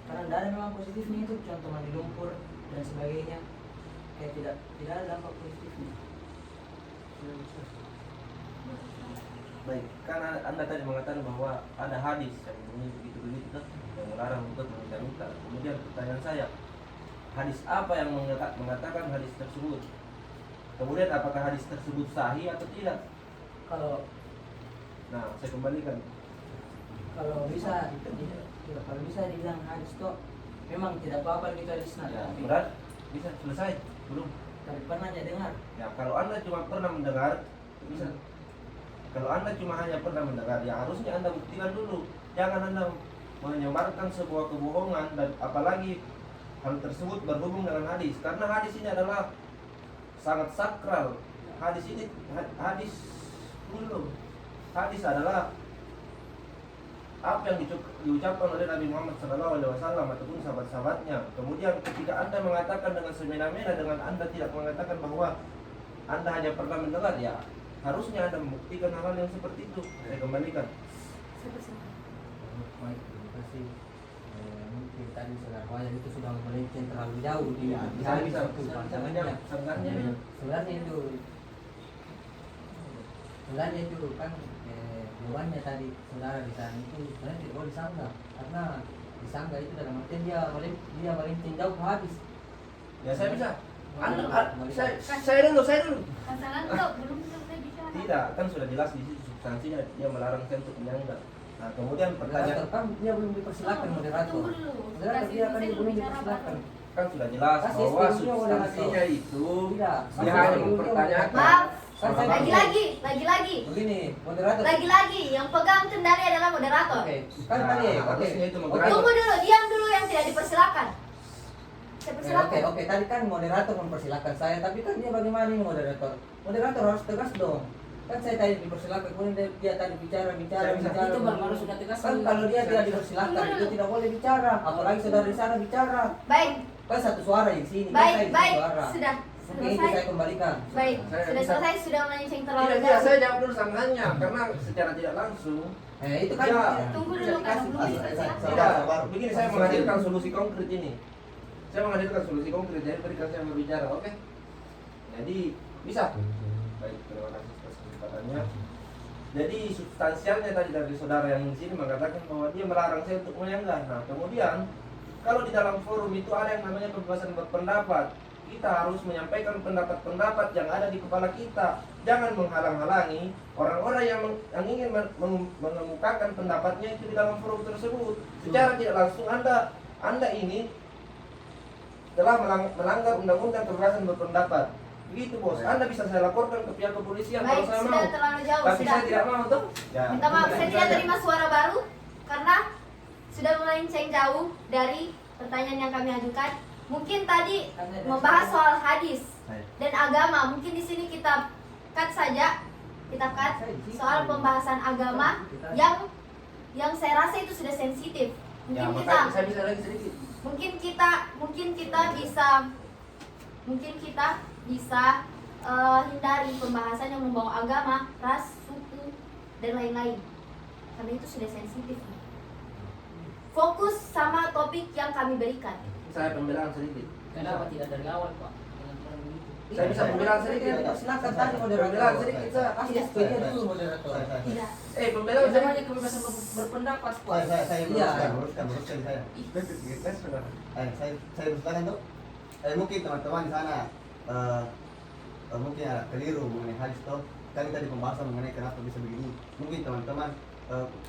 [SPEAKER 8] karena tidak ada memang positifnya itu, contoh mandi lumpur dan sebagainya, kayak tidak ada dampak positifnya.
[SPEAKER 5] Baik, karena Anda tadi mengatakan bahwa ada hadis yang bunyi begitu-begitu yang melarang untuk meminta-minta. Kemudian pertanyaan saya, hadis apa yang mengatakan hadis tersebut? Kemudian apakah hadis tersebut sahih atau tidak?
[SPEAKER 8] Kalau
[SPEAKER 5] Saya kembalikan.
[SPEAKER 8] kalau bisa dibilang hadis itu memang tidak apa-apa gitu hadis
[SPEAKER 5] Ya,
[SPEAKER 8] tapi
[SPEAKER 5] berat bisa selesai belum?
[SPEAKER 8] pernah aja dengar.
[SPEAKER 5] Ya, kalau Anda cuma pernah mendengar bisa. Kalau Anda cuma hanya pernah mendengar, ya harusnya Anda buktikan dulu. Jangan Anda menyebarkan sebuah kebohongan dan apalagi hal tersebut berhubung dengan hadis. Karena hadis ini adalah sangat sakral. Hadis adalah apa yang diucapkan oleh Nabi Muhammad SAW ataupun sahabat-sahabatnya. Kemudian ketika Anda mengatakan dengan semena-mena, dengan Anda tidak mengatakan bahwa Anda hanya pernah mendengar, ya harusnya Anda membuktikan hal-hal yang seperti itu. Saya kembalikan.
[SPEAKER 8] Baik, terima kasih. Mungkin tadi saudara Fajar itu sudah melenceng terlalu jauh di hadis itu pandangannya. Sebenarnya itu kan jawabannya tadi saudara di sana itu sebenarnya tidak boleh disanggah, karena disanggah itu dalam artian dia melenceng jauh ke hadis.
[SPEAKER 5] Ya saya bisa. Saya dulu.
[SPEAKER 1] Masalah itu belum selesai bicara.
[SPEAKER 5] Tidak, kan sudah jelas di situ substansinya dia melarang saya untuk menyanggah. Nah, kemudian pertanyaan
[SPEAKER 8] Kan dia belum dipersilakan moderator.
[SPEAKER 1] Tunggu dulu.
[SPEAKER 8] Moderator dia kan
[SPEAKER 1] Kasih
[SPEAKER 8] belum
[SPEAKER 1] bicara
[SPEAKER 8] dipersilakan.
[SPEAKER 5] kan sudah jelas
[SPEAKER 8] Kasih
[SPEAKER 5] bahwa
[SPEAKER 8] SPU-nya moderator.
[SPEAKER 5] substansinya itu
[SPEAKER 8] Tidak.
[SPEAKER 5] dia hanya mempertanyakan.
[SPEAKER 3] Maaf,
[SPEAKER 8] Kan saya
[SPEAKER 3] lagi-lagi
[SPEAKER 8] begini, moderator.
[SPEAKER 3] lagi yang pegang kendali adalah moderator.
[SPEAKER 8] Oke, kan
[SPEAKER 5] Nah,
[SPEAKER 8] tadi. Oke.
[SPEAKER 5] harusnya itu
[SPEAKER 8] Oke.
[SPEAKER 5] moderator.
[SPEAKER 3] Tunggu dulu, diam dulu yang tidak dipersilakan. Saya persilakan.
[SPEAKER 8] Oke, tadi kan moderator mempersilakan saya, tapi kan dia bagaimana ini moderator? Moderator harus tegas dong. Kan saya tadi dipersilakan, kemudian dia tadi bicara.
[SPEAKER 4] Itu Bang Maru sudah tegas.
[SPEAKER 8] Kan kalau dia tidak dipersilakan, itu tidak boleh bicara. Apalagi saudara di sana bicara.
[SPEAKER 3] Baik,
[SPEAKER 8] Kan satu suara di sini. Kan
[SPEAKER 3] baik,
[SPEAKER 8] saya di
[SPEAKER 3] baik.
[SPEAKER 8] suara.
[SPEAKER 3] Sudah,
[SPEAKER 8] Oke, itu saya kembalikan.
[SPEAKER 3] Baik,
[SPEAKER 5] Saya
[SPEAKER 3] sudah
[SPEAKER 5] bisa-
[SPEAKER 3] selesai, sudah melenceng terlalu
[SPEAKER 5] Tidak, tidak, saya
[SPEAKER 3] jauh.
[SPEAKER 5] jawab dulu sanggahannya karena secara tidak langsung.
[SPEAKER 8] Itu kan
[SPEAKER 5] Ya.
[SPEAKER 1] Tunggu dulu karena belum
[SPEAKER 6] Saya-
[SPEAKER 5] Tidak, begini saya menghadirkan solusi konkret ini. Saya menghadirkan solusi konkret, jadi berikan saya berbicara, oke? Jadi bisa. Baik, terima kasih atas kesempatannya. Jadi substansialnya tadi dari saudara yang di sini mengatakan bahwa dia melarang saya untuk menyanggah. Nah, kemudian kalau di dalam forum itu ada yang namanya kebebasan berpendapat. Kita harus menyampaikan pendapat-pendapat yang ada di kepala kita. Jangan menghalang-halangi orang-orang yang ingin mengemukakan pendapatnya itu di dalam forum tersebut. Secara tidak langsung Anda ini telah melanggar undang-undang kebebasan berpendapat. Begitu bos, Anda bisa saya laporkan ke pihak kepolisian kalau
[SPEAKER 3] Baik,
[SPEAKER 5] saya
[SPEAKER 3] sudah
[SPEAKER 5] mau.
[SPEAKER 3] terlalu jauh,
[SPEAKER 5] Tapi
[SPEAKER 3] sudah.
[SPEAKER 5] saya tidak mau tuh. Ya.
[SPEAKER 3] Minta maaf, saya tidak
[SPEAKER 5] Saja.
[SPEAKER 3] terima suara baru karena sudah melenceng jauh dari pertanyaan yang kami ajukan. Mungkin tadi membahas soal hadis dan agama. Mungkin di sini kita cut saja, kita cut soal pembahasan agama yang saya rasa itu sudah sensitif.
[SPEAKER 5] Ya,
[SPEAKER 3] Mungkin
[SPEAKER 5] makanya
[SPEAKER 3] kita
[SPEAKER 5] saya bisa lagi sedikit.
[SPEAKER 3] mungkin kita bisa hindari pembahasan yang membawa agama, ras, suku, dan lain-lain karena itu sudah sensitif. Fokus sama topik yang kami berikan.
[SPEAKER 5] Saya pembelaan sedikit.
[SPEAKER 4] Kenapa tidak dari awal Pak? Dengan kurang begitu.
[SPEAKER 5] Saya bisa pembelaan sedikit.
[SPEAKER 8] Silakan tanya
[SPEAKER 5] Pembelaan
[SPEAKER 8] moderator.
[SPEAKER 5] sedikit saya.
[SPEAKER 8] Kasih setuju dulu moderator.
[SPEAKER 3] Tidak.
[SPEAKER 5] Pembelaan
[SPEAKER 4] Itu namanya kebebasan berpendapat Pak.
[SPEAKER 6] Saya
[SPEAKER 8] Iya.
[SPEAKER 6] luruskan saya. Saya luruskan tuh. Mungkin teman-teman di sana mungkin ada keliru mengenai hadis toh. Kan tadi pembahasan mengenai kenapa bisa begini. Mungkin teman-teman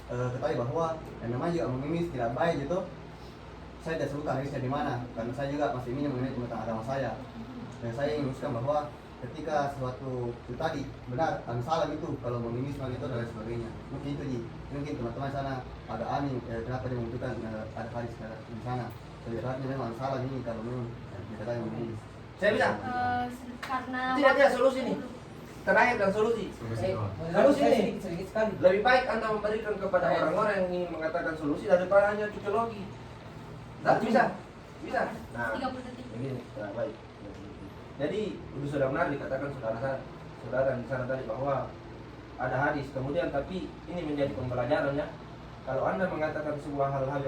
[SPEAKER 6] ketahui bahwa yang namanya juga mengemis tidak baik gitu. Saya tidak sebutkan hadisnya di mana karena saya juga masih ingin mengenai tentang agama saya. Dan saya ingin meneruskan bahwa ketika sesuatu itu tadi benar dan salah itu kalau mengemis itu dan lain sebagainya. Mungkin itu Ji. Mungkin teman-teman sana ada aneh kenapa dia membutuhkan ada hadis di sana. Sebenarnya memang salah ini kalau memang dikatakan mengemis.
[SPEAKER 5] Saya bisa.
[SPEAKER 1] Karena
[SPEAKER 5] Tidak solusi nih. Terakhir dan solusi.
[SPEAKER 8] Harus sedikit sekali.
[SPEAKER 5] Lebih baik Anda memberikan kepada orang-orang yang ingin mengatakan solusi daripada hanya cocologi. Nah, bisa. Nah,
[SPEAKER 1] 30 detik.
[SPEAKER 5] begini. Nah, baik. Jadi, sudah benar dikatakan saudara di sana tadi bahwa ada hadis. Kemudian tapi ini menjadi pembelajaran ya. Kalau Anda mengatakan sebuah hal-hal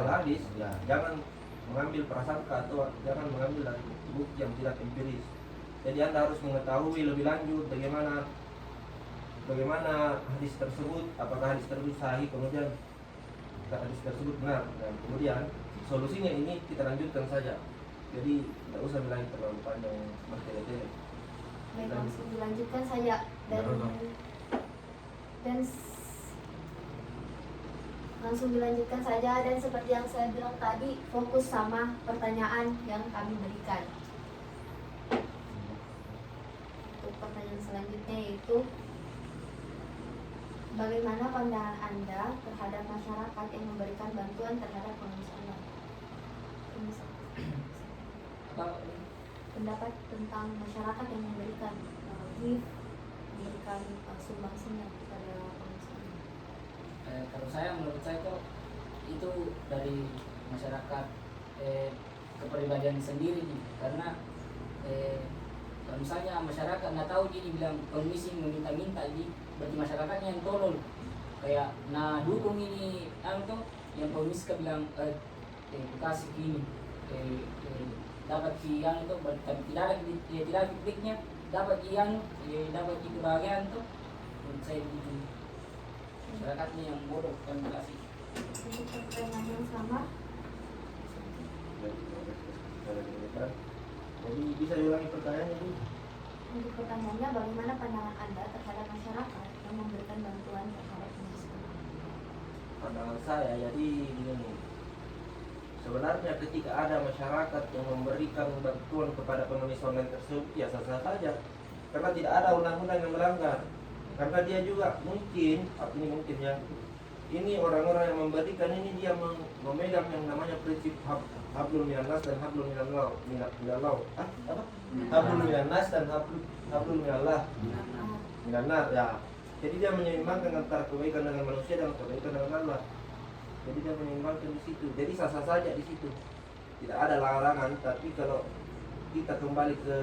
[SPEAKER 5] hadis, ya jangan mengambil prasangka atau jangan mengambil dari bukti yang tidak empiris. Jadi Anda harus mengetahui lebih lanjut bagaimana hadis tersebut, apakah hadis tersebut sahih, kemudian hadis tersebut benar, dan kemudian solusinya ini kita lanjutkan saja. Jadi tidak usah bilangin terlalu panjang bertele-tele.
[SPEAKER 3] Baik, langsung dilanjutkan saja dan langsung dilanjutkan saja dan seperti yang saya bilang tadi, fokus sama pertanyaan yang kami berikan. Untuk pertanyaan selanjutnya yaitu bagaimana pandangan Anda terhadap masyarakat yang memberikan bantuan terhadap pengemis online? Pendapat tentang masyarakat yang memberikan gift, memberikan sumbangsinya kepada pengemis online.
[SPEAKER 4] Kalau menurut saya itu dari masyarakat kepribadian sendiri nih. Karena kalau misalnya masyarakat nggak tahu jadi bilang pengemis meminta-minta, jadi berarti masyarakatnya yang tolol kayak dukung ini yang pengemis bilang kasih gini dapat yang itu tapi tidak ada titiknya dapat yang dapat itu bagian tuh menurut saya begitu. Masyarakatnya yang bodoh kan kasih.
[SPEAKER 3] Untuk pertanyaan yang sama,
[SPEAKER 5] Jadi bisa diulangi pertanyaannya dulu.
[SPEAKER 3] untuk pertanyaannya bagaimana pandangan Anda terhadap masyarakat yang memberikan bantuan terhadap pengemis online?
[SPEAKER 5] Pandangan saya jadi begini. Sebenarnya ketika ada masyarakat yang memberikan bantuan kepada pengemis online tersebut ya sah-sah saja. Karena tidak ada undang-undang yang melanggar. Karena dia juga mungkin ya. Ini orang-orang yang memberikan ini dia memegang yang namanya prinsip hablum minan nas dan hablum minallah. Hablum minan nas dan hablum minallah. Minanar ya. Jadi dia menyeimbangkan antara kebaikan dengan manusia dan kebaikan dengan Allah. Jadi dia menyeimbangkan di situ. Jadi sah-sah saja di situ. Tidak ada larangan, tapi kalau kita kembali ke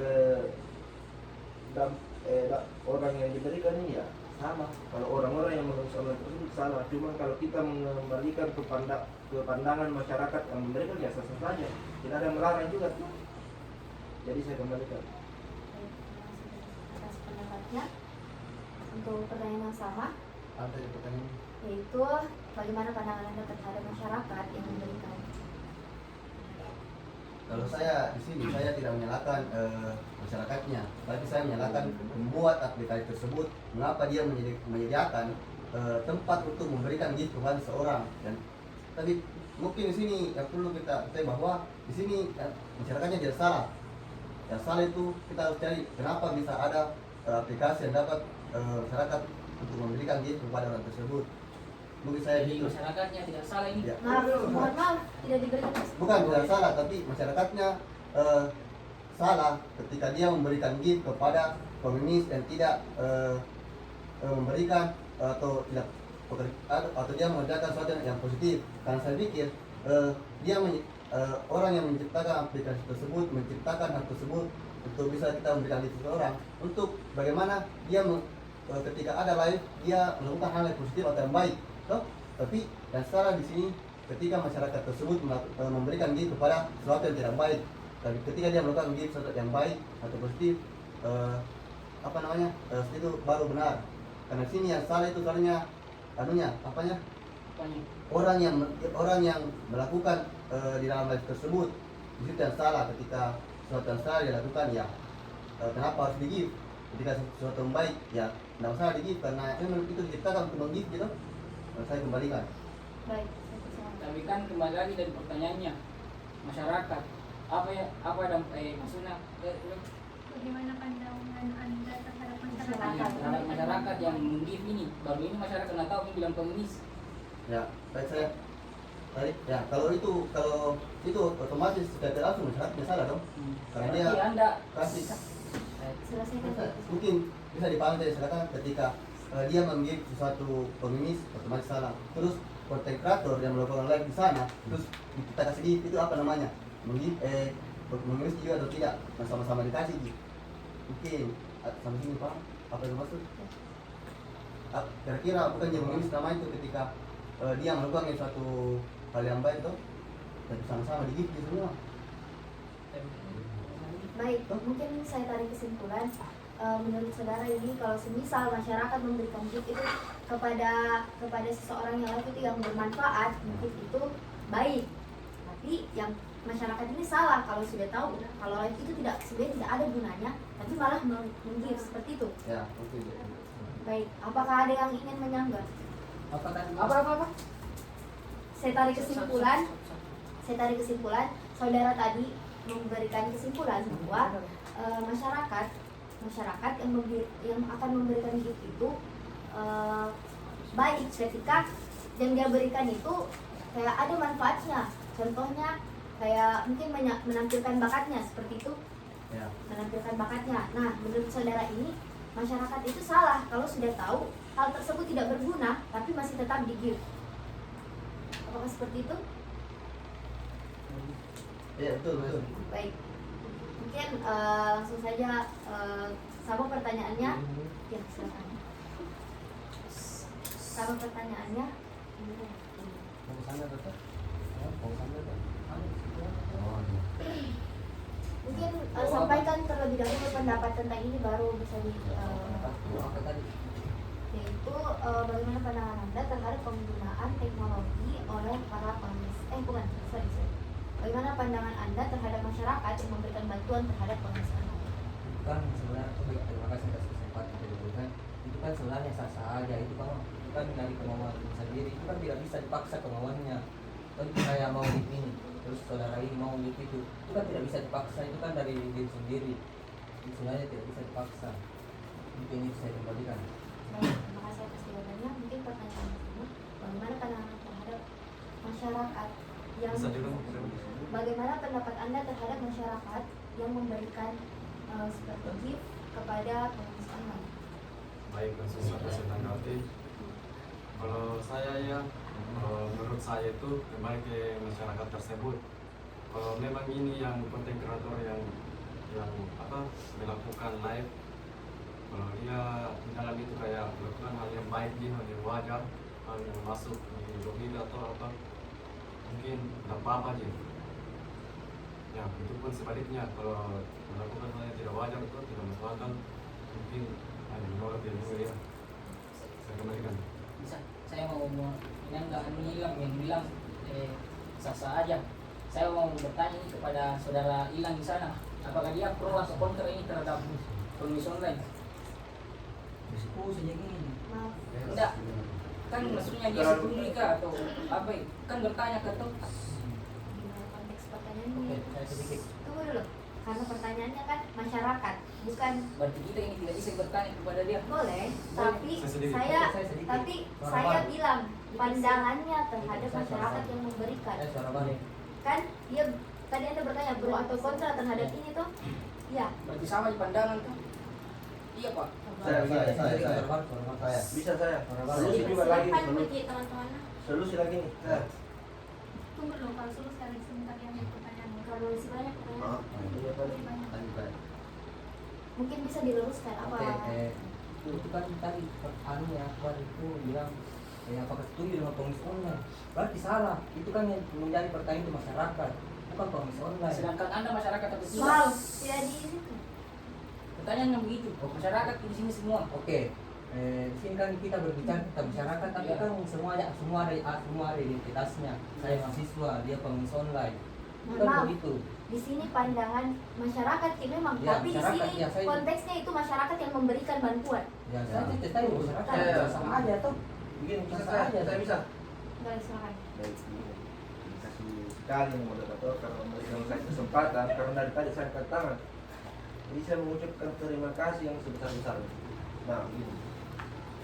[SPEAKER 5] orang yang diberikan ini ya sama. Kalau orang-orang yang mengurus online tersebut salah. Cuma kalau kita mengembalikan ke pandangan masyarakat yang memberikan ya sah-sah saja. Tidak ada yang melarang juga. Jadi saya kembalikan.
[SPEAKER 3] Baik, terima kasih atas pendapatnya. Untuk pertanyaan yang sama,
[SPEAKER 6] Apa yang pertanyaan?
[SPEAKER 3] yaitu bagaimana pandangan Anda terhadap masyarakat yang memberikan?
[SPEAKER 6] Kalau saya di sini saya tidak menyalahkan masyarakatnya, tapi saya menyalahkan membuat aplikasi tersebut. Mengapa dia menyediakan tempat untuk memberikan gift kepada seorang? Dan tapi mungkin di sini yang perlu kita ketahui bahwa di sini masyarakatnya tidak salah. Yang salah itu kita harus cari kenapa bisa ada aplikasi yang dapat masyarakat untuk memberikan gift kepada orang tersebut. Mungkin saya
[SPEAKER 4] Jadi
[SPEAKER 6] gitu.
[SPEAKER 4] masyarakatnya tidak salah ini.
[SPEAKER 6] Ya.
[SPEAKER 3] Maaf, mohon maaf, tidak diberikan.
[SPEAKER 6] Bukan tidak salah, tapi masyarakatnya salah ketika dia memberikan gift kepada pengemis yang tidak memberikan atau tidak atau dia mengerjakan sesuatu yang positif. Karena saya pikir orang yang menciptakan aplikasi tersebut menciptakan hal tersebut untuk bisa kita memberikan gift seseorang untuk bagaimana dia ketika ada live dia melakukan hal yang positif atau yang baik. Toh? Tapi yang salah di sini ketika masyarakat tersebut memberikan gift kepada sesuatu yang tidak baik. Tapi ketika dia melakukan gift sesuatu yang baik atau positif, itu baru benar. Karena sini yang salah itu soalnya
[SPEAKER 4] Apanya?
[SPEAKER 6] orang yang melakukan di dalam live tersebut di situ yang salah. Ketika sesuatu yang salah dilakukan ya kenapa harus di gift? Ketika sesuatu yang baik ya tidak masalah di gift karena memang itu diciptakan untuk meng-gift gitu. Saya kembalikan.
[SPEAKER 3] Baik, saya persilakan.
[SPEAKER 4] Tapi kan kembali lagi dari pertanyaannya masyarakat apa maksudnya
[SPEAKER 1] Bagaimana pandangan Anda terhadap
[SPEAKER 4] terhadap masyarakat yang menggift ini? Baru ini masyarakat nggak tahu ini bilang pengemis.
[SPEAKER 6] Ya, baik saya. Baik, ya kalau itu otomatis secara langsung masyarakatnya salah dong. Karena dia
[SPEAKER 4] Berarti Anda
[SPEAKER 6] kasih
[SPEAKER 3] Selesaikan.
[SPEAKER 6] mungkin bisa dipahami dari silakan ketika dia meng-gift sesuatu pengemis otomatis salah. Terus konten kreator yang melakukan live di sana terus kita kasih gift itu apa namanya? Meng-gift mengemis juga atau tidak? Sama-sama dikasih gift. Mungkin sampai sini paham apa yang maksud? Kira-kira bukan yang mengemis nama itu ketika dia melakukan suatu hal yang baik tuh dan sama-sama di gift semua.
[SPEAKER 3] Baik, mungkin saya tarik kesimpulan. Menurut saudara ini kalau semisal masyarakat memberikan gift itu kepada seseorang yang lain itu yang bermanfaat, mungkin itu baik. Tapi yang masyarakat ini salah kalau sudah tahu kalau live itu sebenarnya tidak ada gunanya, tapi malah meng-gift seperti itu.
[SPEAKER 6] Ya, oke.
[SPEAKER 3] Baik, apakah ada yang ingin menyanggah?
[SPEAKER 4] apa?
[SPEAKER 3] Saya tarik kesimpulan. Saudara tadi memberikan kesimpulan bahwa masyarakat yang akan memberikan gift itu baik ketika yang dia berikan itu kayak ada manfaatnya. Contohnya kayak mungkin menampilkan bakatnya seperti itu.
[SPEAKER 6] Ya.
[SPEAKER 3] Menampilkan bakatnya. Nah, menurut saudara ini masyarakat itu salah kalau sudah tahu hal tersebut tidak berguna tapi masih tetap di gift. Apakah seperti itu?
[SPEAKER 6] Iya, betul.
[SPEAKER 3] Baik. Mungkin langsung saja sama pertanyaannya. Ya, silakan. Sama pertanyaannya. Mungkin sampaikan terlebih dahulu pendapat tentang ini baru bisa yaitu bagaimana pandangan Anda terhadap penggunaan teknologi oleh para pengemis. Bagaimana pandangan Anda terhadap masyarakat yang memberikan bantuan terhadap pengemis anak?
[SPEAKER 8] Kan sebenarnya terima kasih atas kesempatan yang diberikan. Itu kan sebenarnya sah-sah aja, itu kan dari kemauan sendiri, itu kan tidak bisa dipaksa kemauannya. Kan saya mau di ini, terus saudara ini mau di itu kan tidak bisa dipaksa, itu kan dari diri sendiri. Itu sebenarnya tidak bisa dipaksa. Mungkin itu saya kembalikan.
[SPEAKER 3] Baik, terima kasih atas jawabannya. Mungkin pertanyaan ini, bagaimana pandangan terhadap masyarakat yang bagaimana pendapat Anda terhadap masyarakat yang memberikan seperti gift kepada pengemis online?
[SPEAKER 7] Baik, langsung saja saya tanggapi. Kalau saya ya, menurut saya itu kembali ke masyarakat tersebut. Kalau memang ini yang konten kreator yang yang melakukan live, kalau dia di dalam itu kayak melakukan hal yang baik, dia hal yang wajar, hal yang masuk di logika atau apa, mungkin tidak apa-apa aja. Ya, itu pun sebaliknya, kalau melakukan hal yang tidak wajar atau tidak masuk akal, mungkin menolak dia juga ya. Saya kembalikan.
[SPEAKER 4] Bisa, saya mau yang nggak hilang yang bilang sah-sah aja. Saya mau bertanya ini kepada saudara Ilang di sana, apakah dia pro atau kontra ini terhadap pengemis online?
[SPEAKER 8] Risiko saja gini.
[SPEAKER 3] Maaf.
[SPEAKER 4] Enggak, kan maksudnya dia setuju kah atau apa? Kan bertanya ke tuh.
[SPEAKER 3] Gimana konteks pertanyaannya?
[SPEAKER 8] Oke, saya sedikit.
[SPEAKER 3] Tunggu dulu. Karena pertanyaannya kan masyarakat, bukan
[SPEAKER 4] Berarti kita ini tidak bisa bertanya kepada dia.
[SPEAKER 3] boleh, tapi
[SPEAKER 7] Saya sedikit.
[SPEAKER 8] Saya sedikit.
[SPEAKER 3] tapi
[SPEAKER 8] Suara
[SPEAKER 3] saya
[SPEAKER 8] baru.
[SPEAKER 3] bilang pandangannya terhadap
[SPEAKER 8] Saya suara
[SPEAKER 3] masyarakat
[SPEAKER 8] baru.
[SPEAKER 3] yang memberikan.
[SPEAKER 8] Saya suara balik.
[SPEAKER 3] Kan dia tadi Anda bertanya pro atau kontra terhadap ini tuh? Ya.
[SPEAKER 4] Berarti sama di pandangan kan? Iya Pak.
[SPEAKER 6] Saya.
[SPEAKER 8] Suara baru, suara baru.
[SPEAKER 6] Saya. Bisa saya.
[SPEAKER 8] Suara
[SPEAKER 6] Solusi
[SPEAKER 8] baru.
[SPEAKER 6] juga lagi.
[SPEAKER 1] Silakan bagi teman-teman.
[SPEAKER 6] Solusi lagi nih. Saya.
[SPEAKER 1] Tunggu dulu, kalau suruh sekali sebentar yang ada pertanyaan.
[SPEAKER 3] Kalau masih banyak pertanyaan,
[SPEAKER 6] Maaf. Iya, Pak.
[SPEAKER 1] Masih banyak.
[SPEAKER 3] mungkin bisa diluruskan apa?
[SPEAKER 8] Oke, itu kan tadi anu ya, Akbar itu bilang apakah setuju dengan pengemis online? Berarti salah. Itu kan yang menjadi pertanyaan itu masyarakat, bukan pengemis online.
[SPEAKER 4] Sedangkan Anda masyarakat atau tidak?
[SPEAKER 3] Wow, tidak di situ.
[SPEAKER 4] Pertanyaan yang begitu. Masyarakat di sini semua.
[SPEAKER 8] Oke, di sini kan kita berbicara tentang masyarakat, tapi
[SPEAKER 4] Iya.
[SPEAKER 8] kan semua ada identitasnya. Saya mahasiswa, dia pengemis online.
[SPEAKER 3] Mohon
[SPEAKER 8] Bukan
[SPEAKER 3] maaf.
[SPEAKER 8] begitu.
[SPEAKER 3] Di sini pandangan masyarakat ya memang,
[SPEAKER 8] Ya,
[SPEAKER 3] tapi di
[SPEAKER 8] masyarakat,
[SPEAKER 3] sini
[SPEAKER 8] ya, saya-
[SPEAKER 3] konteksnya itu masyarakat yang memberikan bantuan.
[SPEAKER 8] Ya, saya tadi masyarakat
[SPEAKER 6] Ya.
[SPEAKER 8] sama aja tuh.
[SPEAKER 6] Begini bisa
[SPEAKER 8] Bisa
[SPEAKER 6] saya.
[SPEAKER 8] aja.
[SPEAKER 6] Saya bisa.
[SPEAKER 3] Enggak silakan.
[SPEAKER 6] Baik, begini. Terima kasih sekali yang moderator karena memberikan saya kesempatan karena dari tadi saya angkat tangan. Jadi saya mengucapkan terima kasih yang sebesar-besarnya. Nah, begini.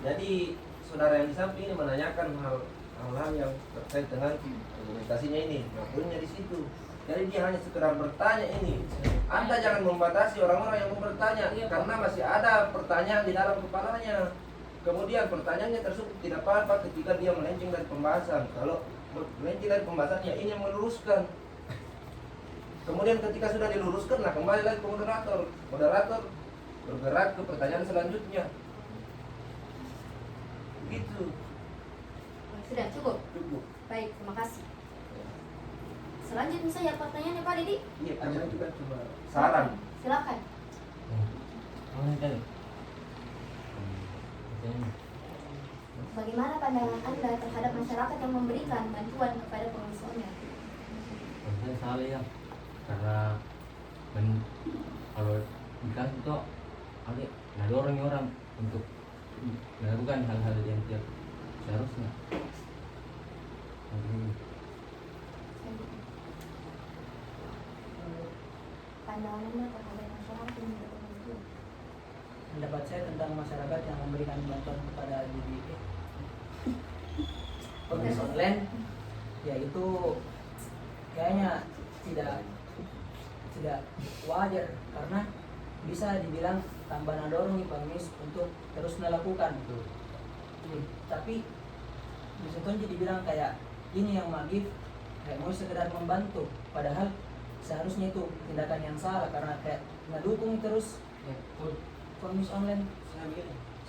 [SPEAKER 6] Jadi saudara yang di samping ini menanyakan hal-hal yang terkait dengan argumentasinya ini. Nah, poinnya di situ. Jadi dia hanya sekedar bertanya ini. Anda jangan membatasi orang-orang yang mau bertanya karena masih ada pertanyaan di dalam kepalanya. Kemudian pertanyaannya tersebut tidak apa-apa ketika dia melenceng dari pembahasan. Kalau melenceng dari pembahasannya ini yang meluruskan. Kemudian ketika sudah diluruskan, nah kembali lagi ke moderator. Moderator bergerak ke pertanyaan selanjutnya. Begitu.
[SPEAKER 3] Sudah cukup.
[SPEAKER 6] Cukup.
[SPEAKER 3] Baik, terima kasih. Selanjutnya saya pertanyaannya Pak Didi.
[SPEAKER 6] Iya, karena itu kan cuma saran.
[SPEAKER 3] Silakan. Bagaimana pandangan Anda terhadap masyarakat yang memberikan bantuan kepada pengemis online?
[SPEAKER 10] Saya salah ya, karena kalau dikasih itu ada orang untuk melakukan hal-hal yang tidak seharusnya.
[SPEAKER 3] Pandangan Anda terhadap masyarakat yang memberikan bantuan?
[SPEAKER 8] Pendapat saya tentang masyarakat yang memberikan bantuan kepada pengemis online, ya itu kayaknya tidak wajar karena bisa dibilang tambah dorong pengemis untuk terus melakukan itu. Tapi bisa tuh dibilang kayak ini yang magif, kayak mau sekedar membantu, padahal seharusnya itu tindakan yang salah karena kayak ngedukung terus pengemis online.
[SPEAKER 6] Saya begini.